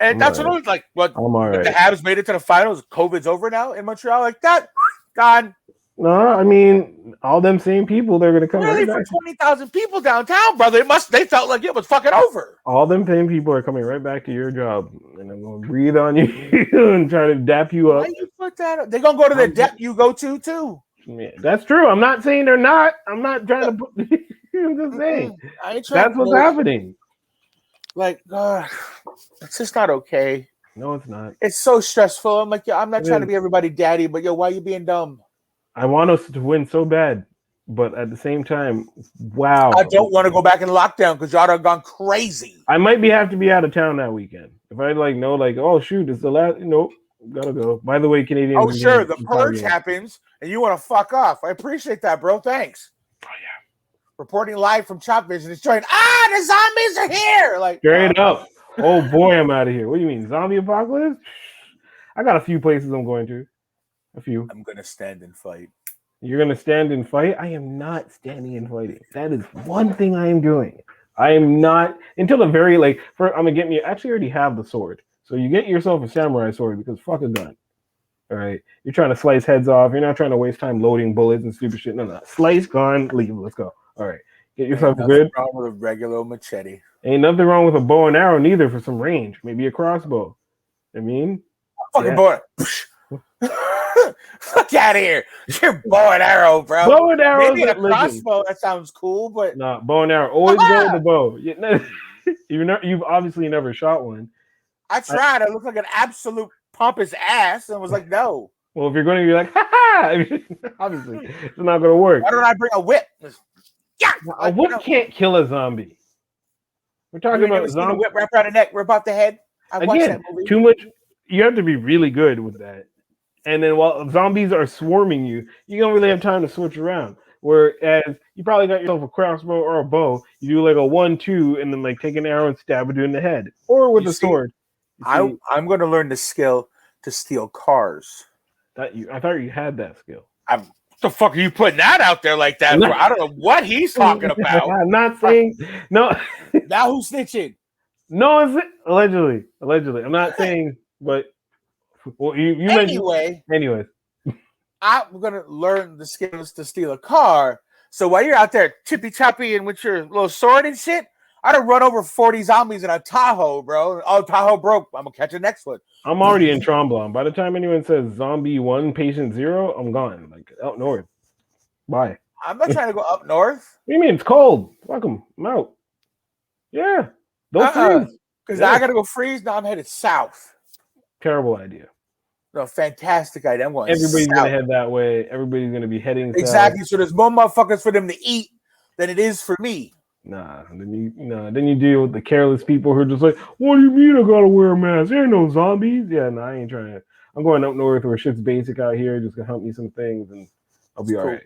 And that's what it was like. What? I'm all right. The Habs made it to the finals. COVID's over now in Montreal. Like that, gone. No, I mean, all them same people, they're gonna come. Really, for 20,000 people downtown, brother. They felt like it was fucking over. All them same people are coming right back to your job, and I'm gonna breathe on you and try to dap you up. Why you put that up? They're gonna go to the depth you go to too. Yeah, that's true. I'm not saying they're not. I'm not trying to put. I'm just saying that's what's happening. Like, it's just not okay. No, it's not. It's so stressful. I'm like, I'm not trying to be everybody's daddy, but why are you being dumb? I want us to win so bad. but at the same time, wow. I don't want to go back in lockdown because y'all have gone crazy. I might have to be out of town that weekend. If I know, oh shoot, it's the last. Nope, gotta go. By the way, Canadians. Oh sure, the purge happens, and you want to fuck off. I appreciate that, bro. Thanks. Oh yeah. Reporting live from Chop Vision is showing. The zombies are here. Like straight up. Oh boy, I'm out of here. What do you mean, zombie apocalypse? I got a few places I'm going to. A few. I'm gonna stand and fight. You're gonna stand and fight? I am not standing and fighting. That is one thing I am doing. I am not until the very I'm gonna get me. I actually already have the sword, so you get yourself a samurai sword because fuck a gun. All right, you're trying to slice heads off. You're not trying to waste time loading bullets and stupid shit. No, slice, gun, leave. Let's go. All right, get yourself Ain't good. Wrong with a regular machete. Ain't nothing wrong with a bow and arrow neither for some range. Maybe a crossbow. I mean, fucking bow. Fuck out of here. Your bow and arrow, bro. Bow and arrow. Maybe a crossbow. That sounds cool, but no, bow and arrow. Always go with the bow. You've obviously never shot one. I tried. I looked like an absolute pompous ass and was like, no. Well, if you're going to be like, ha ha, obviously it's not going to work. Why don't I bring a whip? Yeah, a whip can't kill a zombie. We're talking about zombie. Whip wrap around the neck, rip off the head. I watched that movie. Too much. You have to be really good with that. And then while zombies are swarming you, you don't really have time to switch around. Whereas you probably got yourself a crossbow or a bow, you do like a 1-2 and then take an arrow and stab it in the head, or with a sword. I'm going to learn the skill to steal cars. I thought you had that skill. What the fuck are you putting that out there like that? For? I don't know what he's talking about. I'm not saying no. Now who's snitching? No, it's allegedly. I'm not saying, but well, you anyways, I'm gonna learn the skills to steal a car. So while you're out there chippy choppy and with your little sword and shit, I'd have run over 40 zombies in a Tahoe, bro. Oh, Tahoe broke. I'm gonna catch the next one. I'm already in Tremblant. By the time anyone says zombie 1, patient 0, I'm gone. Like out north. Bye. I'm not trying to go up north. What do you mean? It's cold. Fuck them. I'm out. Yeah. Don't freeze. Because I gotta go freeze. Now I'm headed south. Terrible idea. No, fantastic idea. I'm going. Everybody's gonna head that way. Everybody's gonna be heading exactly. south. So there's more motherfuckers for them to eat than it is for me. Nah. Then you deal with the careless people who are just like, "What do you mean I gotta wear a mask? There ain't no zombies." Yeah, no, I ain't trying to. I'm going up north where shit's basic out here. Just gonna help me some things, and I'll be all right.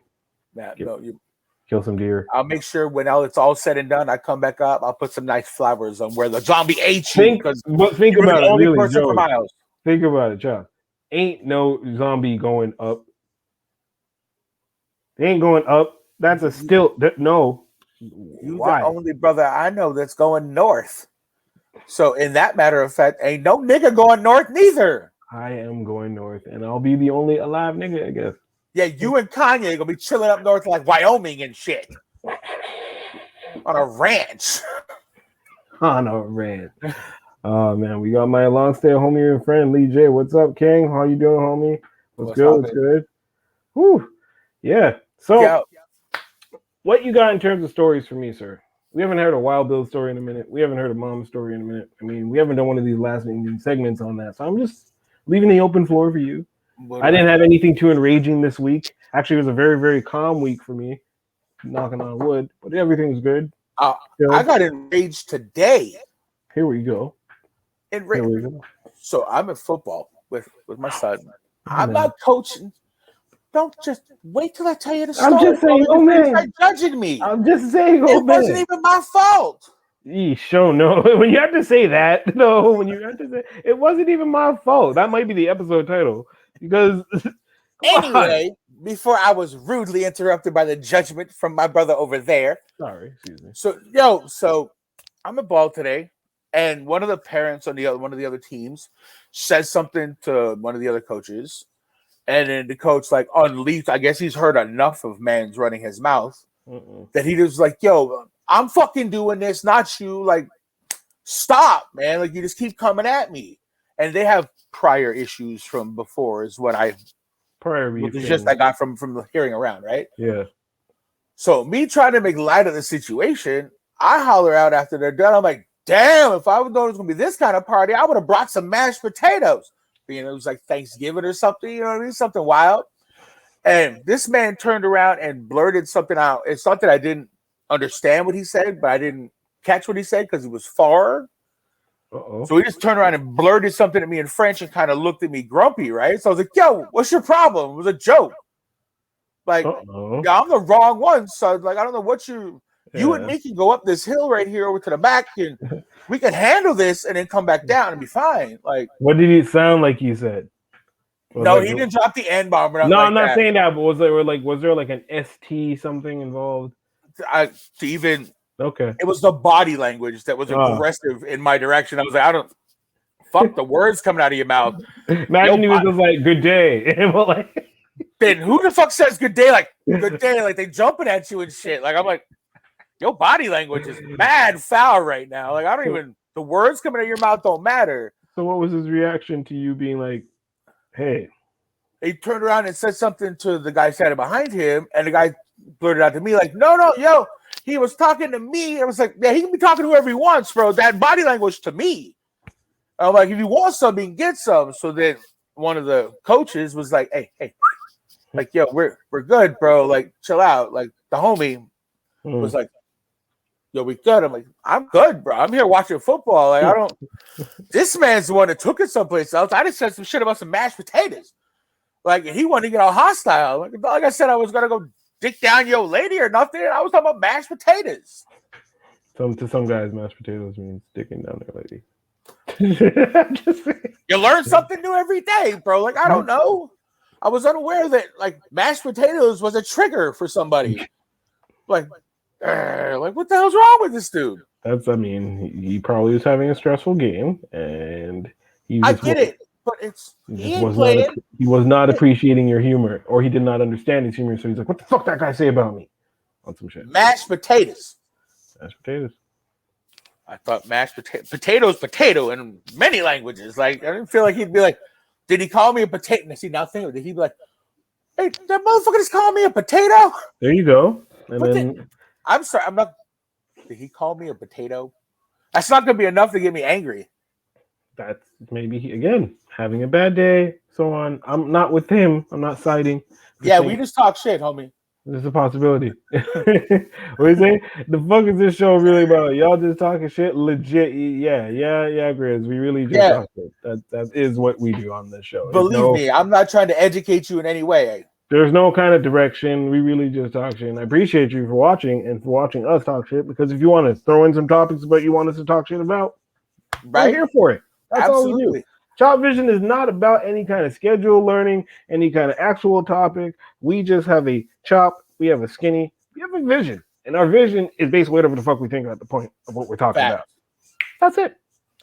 Kill some deer. I'll make sure when it's all said and done, I come back up. I'll put some nice flowers on where the zombie ate you. Think about it, really, Joe. Think about it, Chuck. Ain't no zombie going up. They ain't going up. That's a still no. You're the only brother I know that's going north. So in that matter of fact, ain't no nigga going north neither. I am going north, and I'll be the only alive nigga, I guess. Yeah, you and Kanye are gonna be chilling up north like Wyoming and shit. On a ranch. On a ranch. Oh man, we got my long stay homie and friend Lee J. What's up, King? How you doing, homie? What's good? What's good? Whew. Yeah. So what you got in terms of stories for me, sir? We haven't heard a Wild Bill story in a minute. We haven't heard a Mom's story in a minute. I mean, we haven't done one of these last minute segments on that. So I'm just leaving the open floor for you. I didn't have anything too enraging this week. Actually, it was a very, very calm week for me. Knocking on wood, but everything's good. I got enraged today. Here we go. So I'm in football with my son. I'm not coaching. Don't just wait till I tell you the story. I'm just saying, oh man, start judging me. I'm just saying, oh man, it wasn't even my fault. Show no. When you have to say that, no. When you have to say it wasn't even my fault. That might be the episode title because. Anyway, before I was rudely interrupted by the judgment from my brother over there. Sorry, excuse me. So I'm a ball today, and one of the parents on one of the other teams says something to one of the other coaches, and then the coach unleashed. I guess he's heard enough of man's running his mouth that he was like, "Yo, I'm fucking doing this, not you. Like, stop, man. Like, you just keep coming at me." And they have prior issues from before, is what I. It's just I got from the hearing around, right? Yeah. So me trying to make light of the situation, I holler out after they're done. I'm like, damn, if I would know it was gonna be this kind of party, I would have brought some mashed potatoes. Being it was like Thanksgiving or something, you know what I mean? Something wild. And this man turned around and blurted something out. It's something I didn't understand what he said, but I didn't catch what he said because it was far. Uh-oh. So he just turned around and blurted something at me in French and kind of looked at me grumpy, right? So I was like, yo, what's your problem? It was a joke. Like, yeah, I'm the wrong one. So like, I don't know what you and me can go up this hill right here over to the back and we can handle this and then come back down and be fine. Like, what did it sound like he said? No, he didn't drop the N bomb. No, I'm not saying that, but was there like an ST something involved? Okay. It was the body language that was aggressive in my direction. I was like, I don't fuck the words coming out of your mouth. Imagine he was just like, good day. Then who the fuck says good day? Like, good day. Like, they jumping at you and shit. Like, I'm like, your body language is mad foul right now. Like, I don't even, the words coming out of your mouth don't matter. So what was his reaction to you being like, hey? He turned around and said something to the guy standing behind him, and the guy blurted out to me like, no, yo, he was talking to me. I was like, yeah, he can be talking to whoever he wants, bro. That body language to me. I'm like, if you want something, get some. So then one of the coaches was like, hey, like, yo, we're good, bro. Like, chill out. Like, the homie was like, yo, we good. I'm like, I'm good, bro. I'm here watching football. Like, I don't. This man's the one that took it someplace else. I just said some shit about some mashed potatoes. Like, he wanted to get all hostile. Like I said, I was gonna go dick down your lady or nothing. I was talking about mashed potatoes. To some guys, mashed potatoes means dicking down their lady. You learn something new every day, bro. Like, I don't know. I was unaware that like mashed potatoes was a trigger for somebody. Like what the hell's wrong with this dude? He probably was having a stressful game, and I get it, but he was not appreciating your humor, or he did not understand his humor. So he's like, "What the fuck that guy say about me?" On some shit. Mashed potatoes. Mashed potatoes. I thought potatoes potato in many languages. Like, I didn't feel like he'd be like, did he call me a potato? See, now think of it. Did he be like, hey, that motherfucker just called me a potato? There you go. And then I'm sorry, I'm not. Did he call me a potato? That's not going to be enough to get me angry. That's maybe again having a bad day, so on. I'm not with him. I'm not siding. Yeah, we just talk shit, homie. There's a possibility. What do you say? The fuck is this show really about? Y'all just talking shit? Legit? Yeah, Grizz. We really just talk shit. That is what we do on this show. Believe me, I'm not trying to educate you in any way. There's no kind of direction. We really just talk shit. And I appreciate you for watching and for watching us talk shit, because if you want to throw in some topics that you want us to talk shit about, we're here for it. That's Absolutely. all we do. Chop Vision is not about any kind of schedule learning, any kind of actual topic. We just have a chop, we have a skinny, we have a vision. And our vision is basically whatever the fuck we think at the point of what we're talking about. That's it.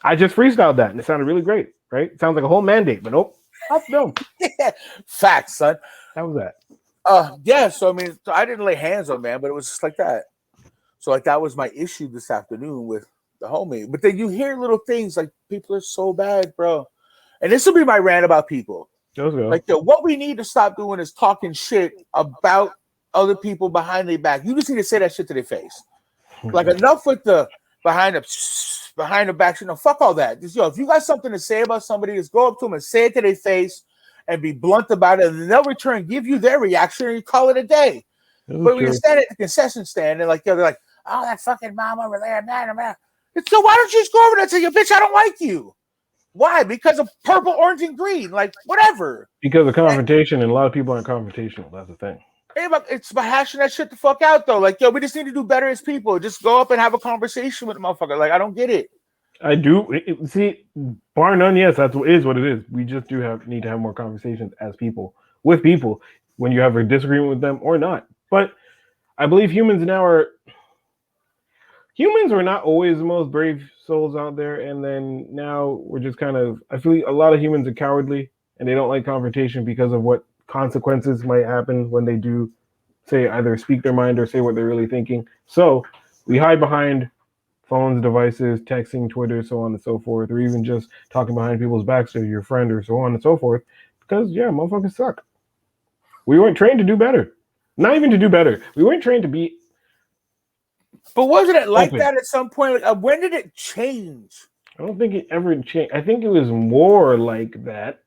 I just freestyled that and it sounded really great, right? It sounds like a whole mandate, but nope. That's dumb. Facts, son. How was that? So I mean, I didn't lay hands on man, but it was just like that. So like that was my issue this afternoon with the homie. But then you hear little things like people are so bad, bro. And this will be my rant about people. Like, what we need to stop doing is talking shit about other people behind their back. You just need to say that shit to their face. Like, enough with the behind the back shit. No, fuck all that. Just, if you got something to say about somebody, just go up to them and say it to their face and be blunt about it. And then they'll return, give you their reaction, and you call it a day. But when you stand at the concession stand and they're like, oh, that fucking mom over there, man. So why don't you just go over there and say, bitch, I don't like you? Why? Because of purple, orange, and green. Like, whatever. Because of confrontation, and a lot of people aren't confrontational. That's the thing. It's about hashing that shit the fuck out, though. Like, we just need to do better as people. Just go up and have a conversation with the motherfucker. Like, I don't get it. I do. See, bar none, yes, that is what it is. We just need to have more conversations as people, with people, when you have a disagreement with them or not. But I believe humans were not always the most brave souls out there, and then now we're just kind of, I feel a lot of humans are cowardly and they don't like confrontation because of what consequences might happen when they do say either speak their mind or say what they're really thinking. So we hide behind phones, devices, texting, Twitter, so on and so forth, or even just talking behind people's backs to your friend or so on and so forth, because motherfuckers suck. We weren't trained to do better. Not even to do better. We weren't trained to be. But wasn't it like that at some point? Like, when did it change? I don't think it ever changed. I think it was more like that.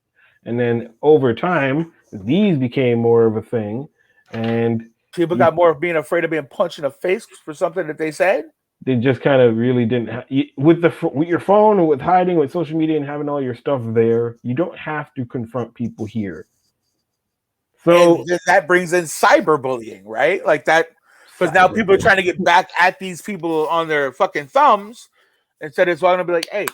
And then over time, These became more of a thing, and people got more of being afraid of being punched in the face for something that they said. They just kind of really didn't with your phone or with hiding with social media and having all your stuff there. You don't have to confront people here. So and that brings in cyberbullying, right? Like that, because now people are trying to get back at these people on their fucking thumbs instead of going to be like, hey,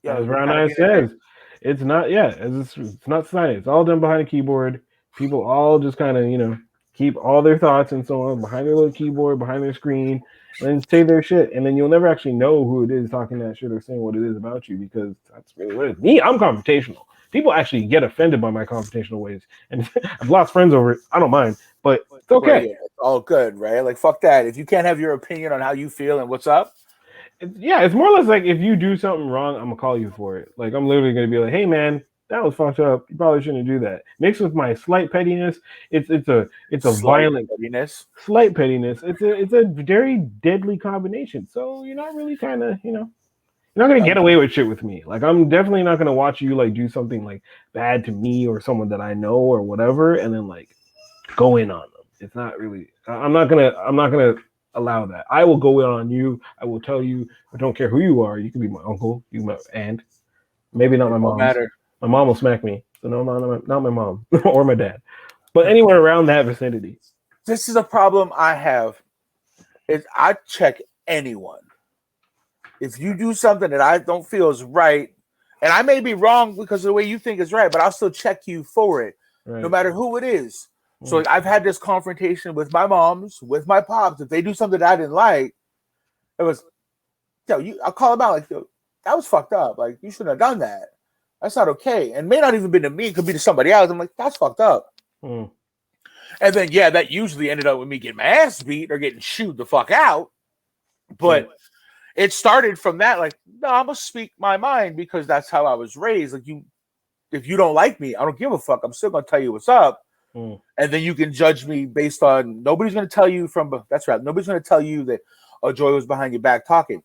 yo, as Round Eye says, it's not. Yeah, it's not society. It's all done behind a keyboard. People all just kind of keep all their thoughts and so on behind their little keyboard, behind their screen, and then say their shit. And then you'll never actually know who it is talking that shit or saying what it is about you because that's really what it is. Me, I'm confrontational. People actually get offended by my confrontational ways, and I've lost friends over it. I don't mind, but it's okay. Well, yeah, it's all good, right? Like fuck that. If you can't have your opinion on how you feel and what's up, it's more or less like if you do something wrong, I'm gonna call you for it. Like I'm literally gonna be like, hey man, that was fucked up. You probably shouldn't do that. Mixed with my slight pettiness, it's a violent pettiness. Slight pettiness. It's a very deadly combination. So you're not really kind of you're not gonna get away with shit with me. Like I'm definitely not gonna watch you like do something like bad to me or someone that I know or whatever, and then like go in on them. It's not really. I'm not gonna allow that. I will go in on you. I will tell you. I don't care who you are. You can be my uncle. You my aunt. Maybe not my mom. My mom will smack me. So no, not my mom or my dad. But anyone around that vicinity. This is a problem I have. Is I check anyone. If you do something that I don't feel is right, and I may be wrong because of the way you think is right, but I'll still check you for it, no matter who it is. So like, I've had this confrontation with my moms, with my pops. If they do something that I didn't like, it was, I'll call them out like, yo, that was fucked up. Like, you shouldn't have done that. That's not okay. And may not even be to me. It could be to somebody else. I'm like, that's fucked up. And then, that usually ended up with me getting my ass beat or getting shooed the fuck out. But it started from that, like, no, I'm going to speak my mind because that's how I was raised. Like, if you don't like me, I don't give a fuck. I'm still going to tell you what's up. And then you can judge me based on, nobody's going to tell you that's right. Nobody's going to tell you that, Joy was behind your back talking.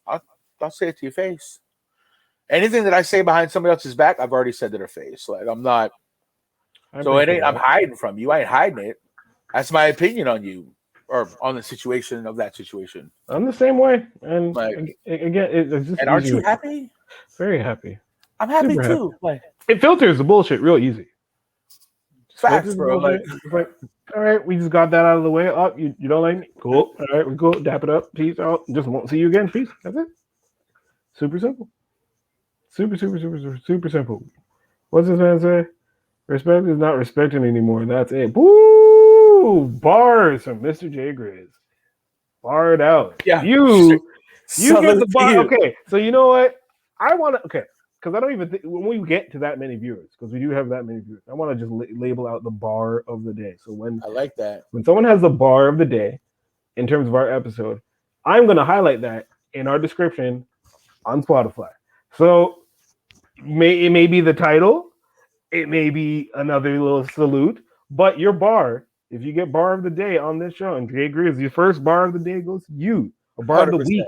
I'll say it to your face. Anything that I say behind somebody else's back, I've already said to their face. Like, I'm not. So it ain't, I'm hiding from you. I ain't hiding it. That's my opinion on you or on the situation of that situation. I'm the same way. And like, again, it's just. And aren't you happy? Very happy. I'm happy too. Like, it filters the bullshit real easy. Facts, bro. Like, all right, we just got that out of the way. Oh, you don't like me? Cool. All right, we go. Dap it up. Peace out. Just won't see you again. Peace. That's it. Super simple. Super simple. What's this man say? Respect is not respecting anymore. That's it. Woo! Bars from Mr. J Grizz. Barred out. Yeah. You get the bar. Okay, so you know what? I want to. Okay. Because I don't even think when we get to that many viewers, because we do have that many viewers, I want to just label out the bar of the day. So when I like that, when someone has the bar of the day in terms of our episode, I'm going to highlight that in our description on Spotify. So it may be the title, it may be another little salute, but your bar, if you get bar of the day on this show, and Jay Grizz, your first bar of the day goes to you, or bar 100%. Of the week,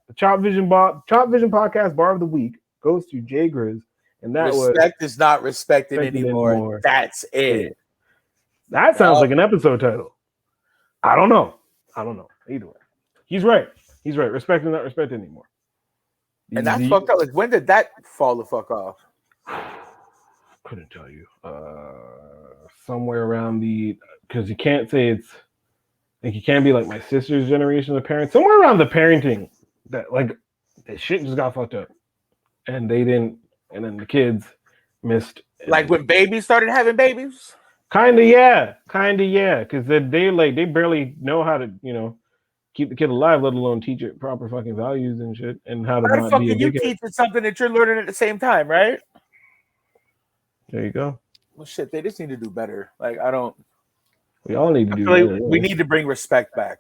the Chop Vision Podcast bar of the week goes to Jay Grizz, and that respect is not respected anymore. That's it. That sounds like an episode title. I don't know. Either way, he's right. Respect is not respected anymore. And that's fucked up. Like, when did that fall the fuck off? Couldn't tell you. Somewhere around because you can't say it's like you can't be like my sister's generation of parents. Somewhere around the parenting that like that shit just got fucked up. And they didn't, and then the kids missed. Like when babies started having babies? Kinda, yeah. Because they barely know how to, keep the kid alive, let alone teach it proper fucking values and shit, and how to not be a dickhead. You teach it something that you're learning at the same time, right? There you go. Well, shit, they just need to do better. Like, I don't. We all need to do better. We need to bring respect back.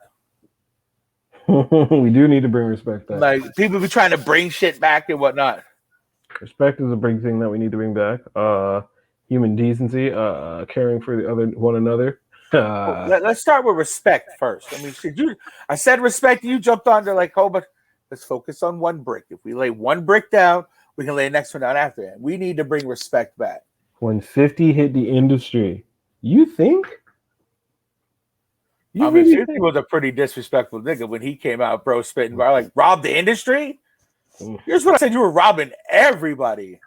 We do need to bring respect back. Like, people be trying to bring shit back and whatnot. Respect is a big thing that we need to bring back. Human decency, caring for one another. Let's start with respect first. I mean, I said respect, you jumped on. They're like, but let's focus on one brick. If we lay one brick down, we can lay the next one down after that. We need to bring respect back. when 50 hit the industry. You think? You I mean, really 50 think? was a pretty disrespectful nigga when he came out, bro, spitting bar like rob the industry. Here's what I said: you were robbing everybody.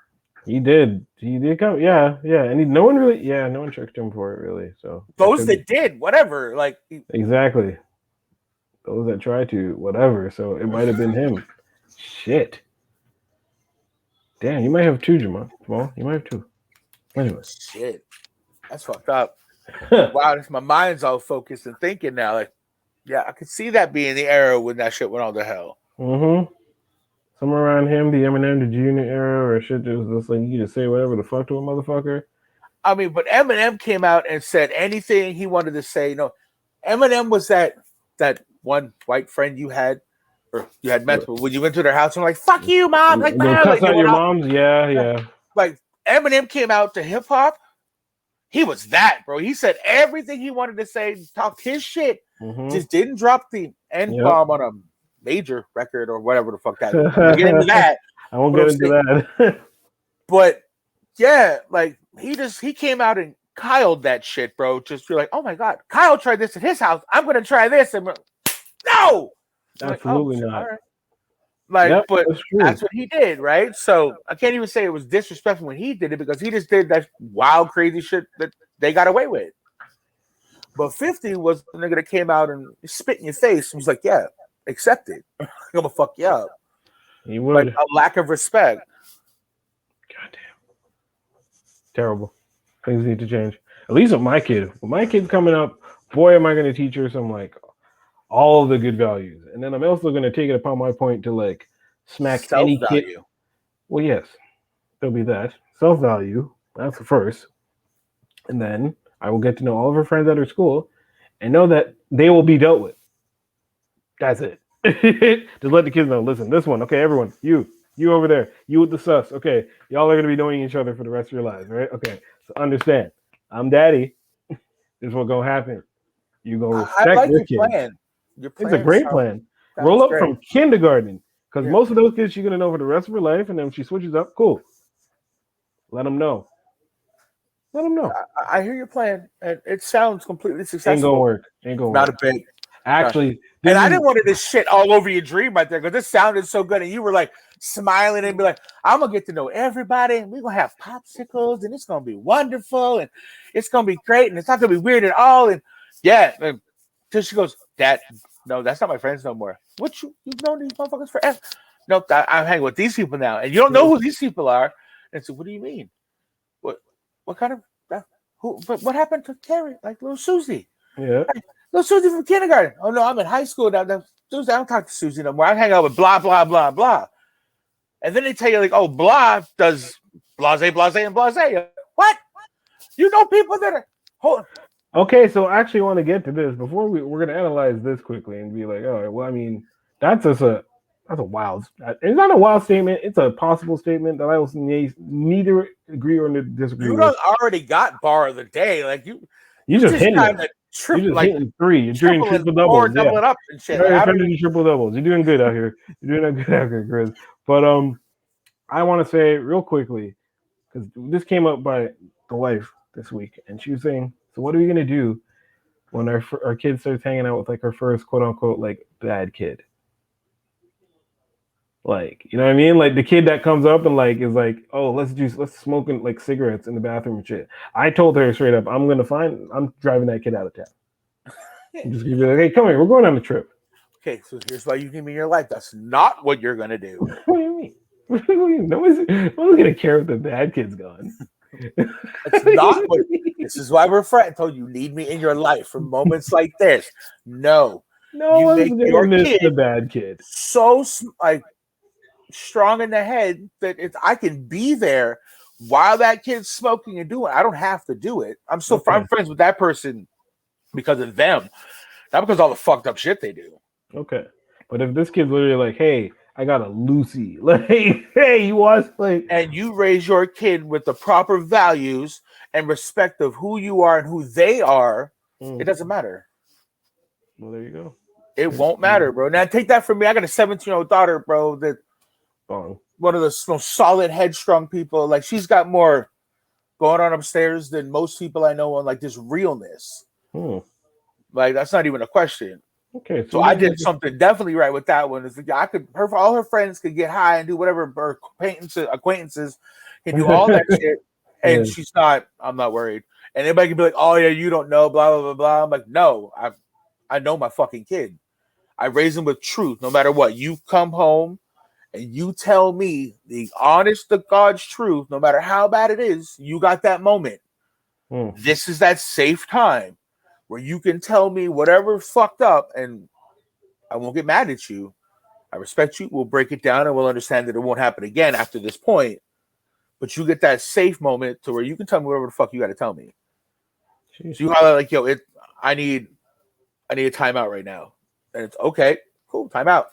He did. He did come. Yeah, yeah. And no one really. Yeah, no one checked him for it really. So Those that did, whatever. Like exactly. Those that try to, whatever. So it might have been him. Shit. Damn, you might have two, Jamal. Jamal, you might have two. Anyway. shit, that's fucked up. Wow, my mind's all focused and thinking now. Like, yeah, I could see that being the era when that shit went all to hell. Mm-hmm. Somewhere around him, the Eminem, the Junior era, or shit that was just like you just say whatever the fuck to a motherfucker. I mean, but Eminem came out and said anything he wanted to say. No, Eminem was that one white friend you had, or you had met when you went to their house and like, "Fuck you, mom!" Like, Go cuss out your moms. Yeah, yeah. Like Eminem came out to hip hop. He was that, bro. He said everything he wanted to say, talked his shit, just didn't drop the N bomb on a major record or whatever the fuck that is. I'm get into that. I won't get into that. But yeah, like he came out and Kyled that shit, bro. Just feel like, oh my god, Kyle tried this at his house. I'm gonna try this, and no, absolutely like, oh, not. Right. Like, yep, but that's what he did, right? So I can't even say it was disrespectful when he did it because he just did that wild, crazy shit that they got away with. But 50 was the nigga that came out and spit in your face. He was like, yeah, accept it. I'm gonna fuck you up. He would. Like a lack of respect. Goddamn. Terrible. Things need to change. At least with my kid. With my kid's coming up, boy, am I going to teach her some like all the good values, and then I'm also going to take it upon my point to like smack any kid. Well, yes, there'll be that self-value. That's the first, and then I will get to know all of her friends at her school, and know that they will be dealt with. That's it. Just let the kids know. Listen, this one, okay, everyone, you over there, you with the sus, okay, y'all are going to be knowing each other for the rest of your lives, right? Okay, so understand, I'm daddy. This is what's going to happen. You go respect your kid. Plan. It's a great plan. Roll up from kindergarten, because most of those kids she's going to know for the rest of her life, and then when she switches up, cool. Let them know. Let them know. I hear your plan, and it sounds completely successful. Ain't going to work. Ain't going to work. Not a bit. Actually, and I didn't want this shit all over your dream right there because this sounded so good, and you were like smiling and be like, "I'm gonna get to know everybody, and we're gonna have popsicles, and it's gonna be wonderful, and it's gonna be great, and it's not gonna be weird at all." And yeah, until she goes, "Dad, no, that's not my friends no more. What you've known these motherfuckers forever? No, I'm hanging with these people now, and you don't know who these people are." And so, what do you mean? What kind of who? But what happened to Carrie? Like little Susie? Yeah. No, Susie from kindergarten. Oh no, I'm in high school now. Susie, I don't talk to Susie no more. I hang out with blah blah blah blah. And then they tell you like, oh, blah does blase, and blase. What? You know people that are. Hold. Okay, so I actually want to get to this before we're gonna analyze this quickly and be like, all right, well, I mean, that's a wild. It's not a wild statement. It's a possible statement that I will neither agree or disagree. You done already got bar of the day, like you just hitting it. You're just hitting three. You're doing triple doubles. Double it up and shit. You're trying to do triple doubles. You're doing good out here. You're doing good out here, Chris. But I want to say real quickly because this came up by the wife this week, and she was saying, "So what are we gonna do when our kid starts hanging out with like her first quote unquote like bad kid?" Like, you know what I mean? Like the kid that comes up and like is like, oh, let's smoking like cigarettes in the bathroom and shit. I told her straight up, I'm driving that kid out of town. I'm just gonna be like, hey, come here, we're going on a trip. Okay, so here's why you give me your life. That's not what you're gonna do. What do you mean? No one's gonna care if the bad kid's gone. That's not what. This is why we're friends. I told you need me in your life for moments like this. No, you make your kid the bad kid. So like strong in the head that I can be there while that kid's smoking and doing. I don't have to do it. I'm friends with that person because of them, not because of all the fucked up shit they do. Okay, but if this kid's literally like, "Hey, I got a Lucy," like, "Hey, you want like," and you raise your kid with the proper values and respect of who you are and who they are, it doesn't matter. Well, there you go. It won't matter, bro. Now take that from me. I got a 17-year-old daughter, bro. That one of the most solid, headstrong people. Like she's got more going on upstairs than most people I know on like this realness. Like that's not even a question. Okay, so I did something definitely right with that one. Is all her friends could get high and do whatever. Her acquaintances can do all that shit, and she's not. I'm not worried. And anybody can be like, "Oh yeah, you don't know," blah blah blah blah. I'm like, no, I know my fucking kid. I raise him with truth, no matter what. You come home and you tell me the honest to God's truth, no matter how bad it is. You got that moment. This is that safe time where you can tell me whatever fucked up, and I won't get mad at you. I respect you. We'll break it down, and we'll understand that it won't happen again after this point. But you get that safe moment to where you can tell me whatever the fuck you got to tell me. Jeez. So you highlight like, yo, I need a timeout right now, and it's okay, cool, timeout.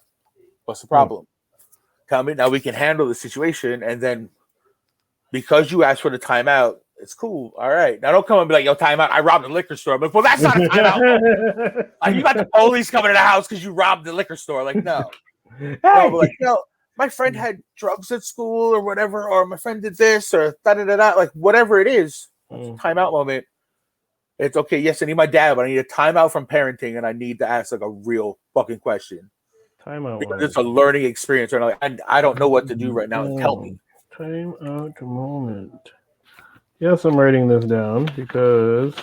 What's the problem? Tell me. Now we can handle the situation, and then because you asked for the timeout. It's cool. All right. Now don't come and be like, yo, timeout. I robbed a liquor store. I'm like, well, that's not a timeout. Like, you got the police coming to the house because you robbed the liquor store. Like, no. Hey. No, but like, my friend had drugs at school or whatever, or my friend did this or da-da-da-da. Like, whatever it is, timeout moment. It's okay. Yes, I need my dad, but I need a timeout from parenting, and I need to ask like a real fucking question. Timeout because it's a learning experience. Right now. And I don't know what to do right now. Tell me. Timeout moment. Yes, I'm writing this down because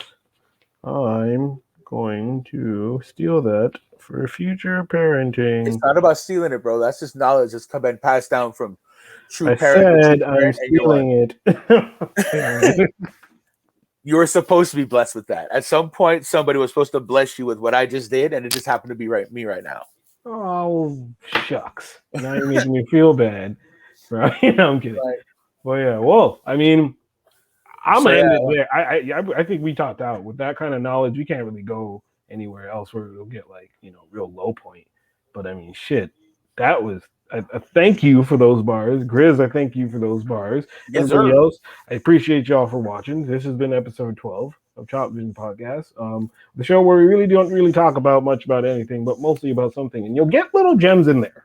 I'm going to steal that for future parenting. It's not about stealing it, bro. That's just knowledge that's been passed down from true parents. I said I'm stealing it. You were supposed to be blessed with that. At some point, somebody was supposed to bless you with what I just did, and it just happened to be me right now. Oh, shucks. Now you're making me feel bad. Right? I'm kidding. Right. Well, yeah. Well, I mean, I'm gonna end it there. I think we topped out with that kind of knowledge. We can't really go anywhere else where it'll get like real low point. But I mean, shit, that was a thank you for those bars, Grizz. I thank you for those bars. Yes, everybody else, I appreciate y'all for watching. This has been episode 12 of Chop Vision Podcast, the show where we really don't talk about much about anything, but mostly about something, and you'll get little gems in there.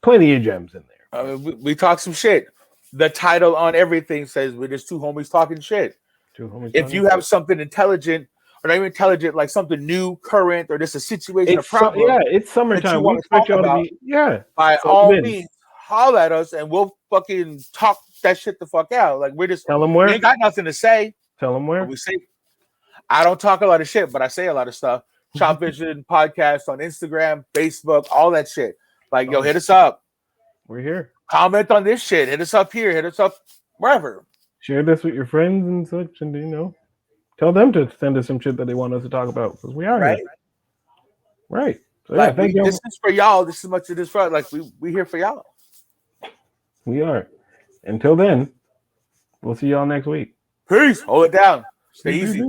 Plenty of gems in there. We talk some shit. The title on everything says we're just two homies talking shit. If you have something intelligent, or not even intelligent, like something new, current, or just a situation, a problem. It's summertime. We expect y'all to be, by all means, holler at us, and we'll fucking talk that shit the fuck out. Like we're just tell them where. We ain't got nothing to say. Tell them where. We say, I don't talk a lot of shit, but I say a lot of stuff. Chop Vision Podcast on Instagram, Facebook, all that shit. Like, yo, hit us up. We're here. Comment on this shit. Hit us up here. Hit us up wherever. Share this with your friends and such, and tell them to send us some shit that they want us to talk about because we are right. Here. Right. So like this is for y'all. This is much of this for like we here for y'all. We are. Until then, we'll see y'all next week. Peace. Hold it down. Stay easy.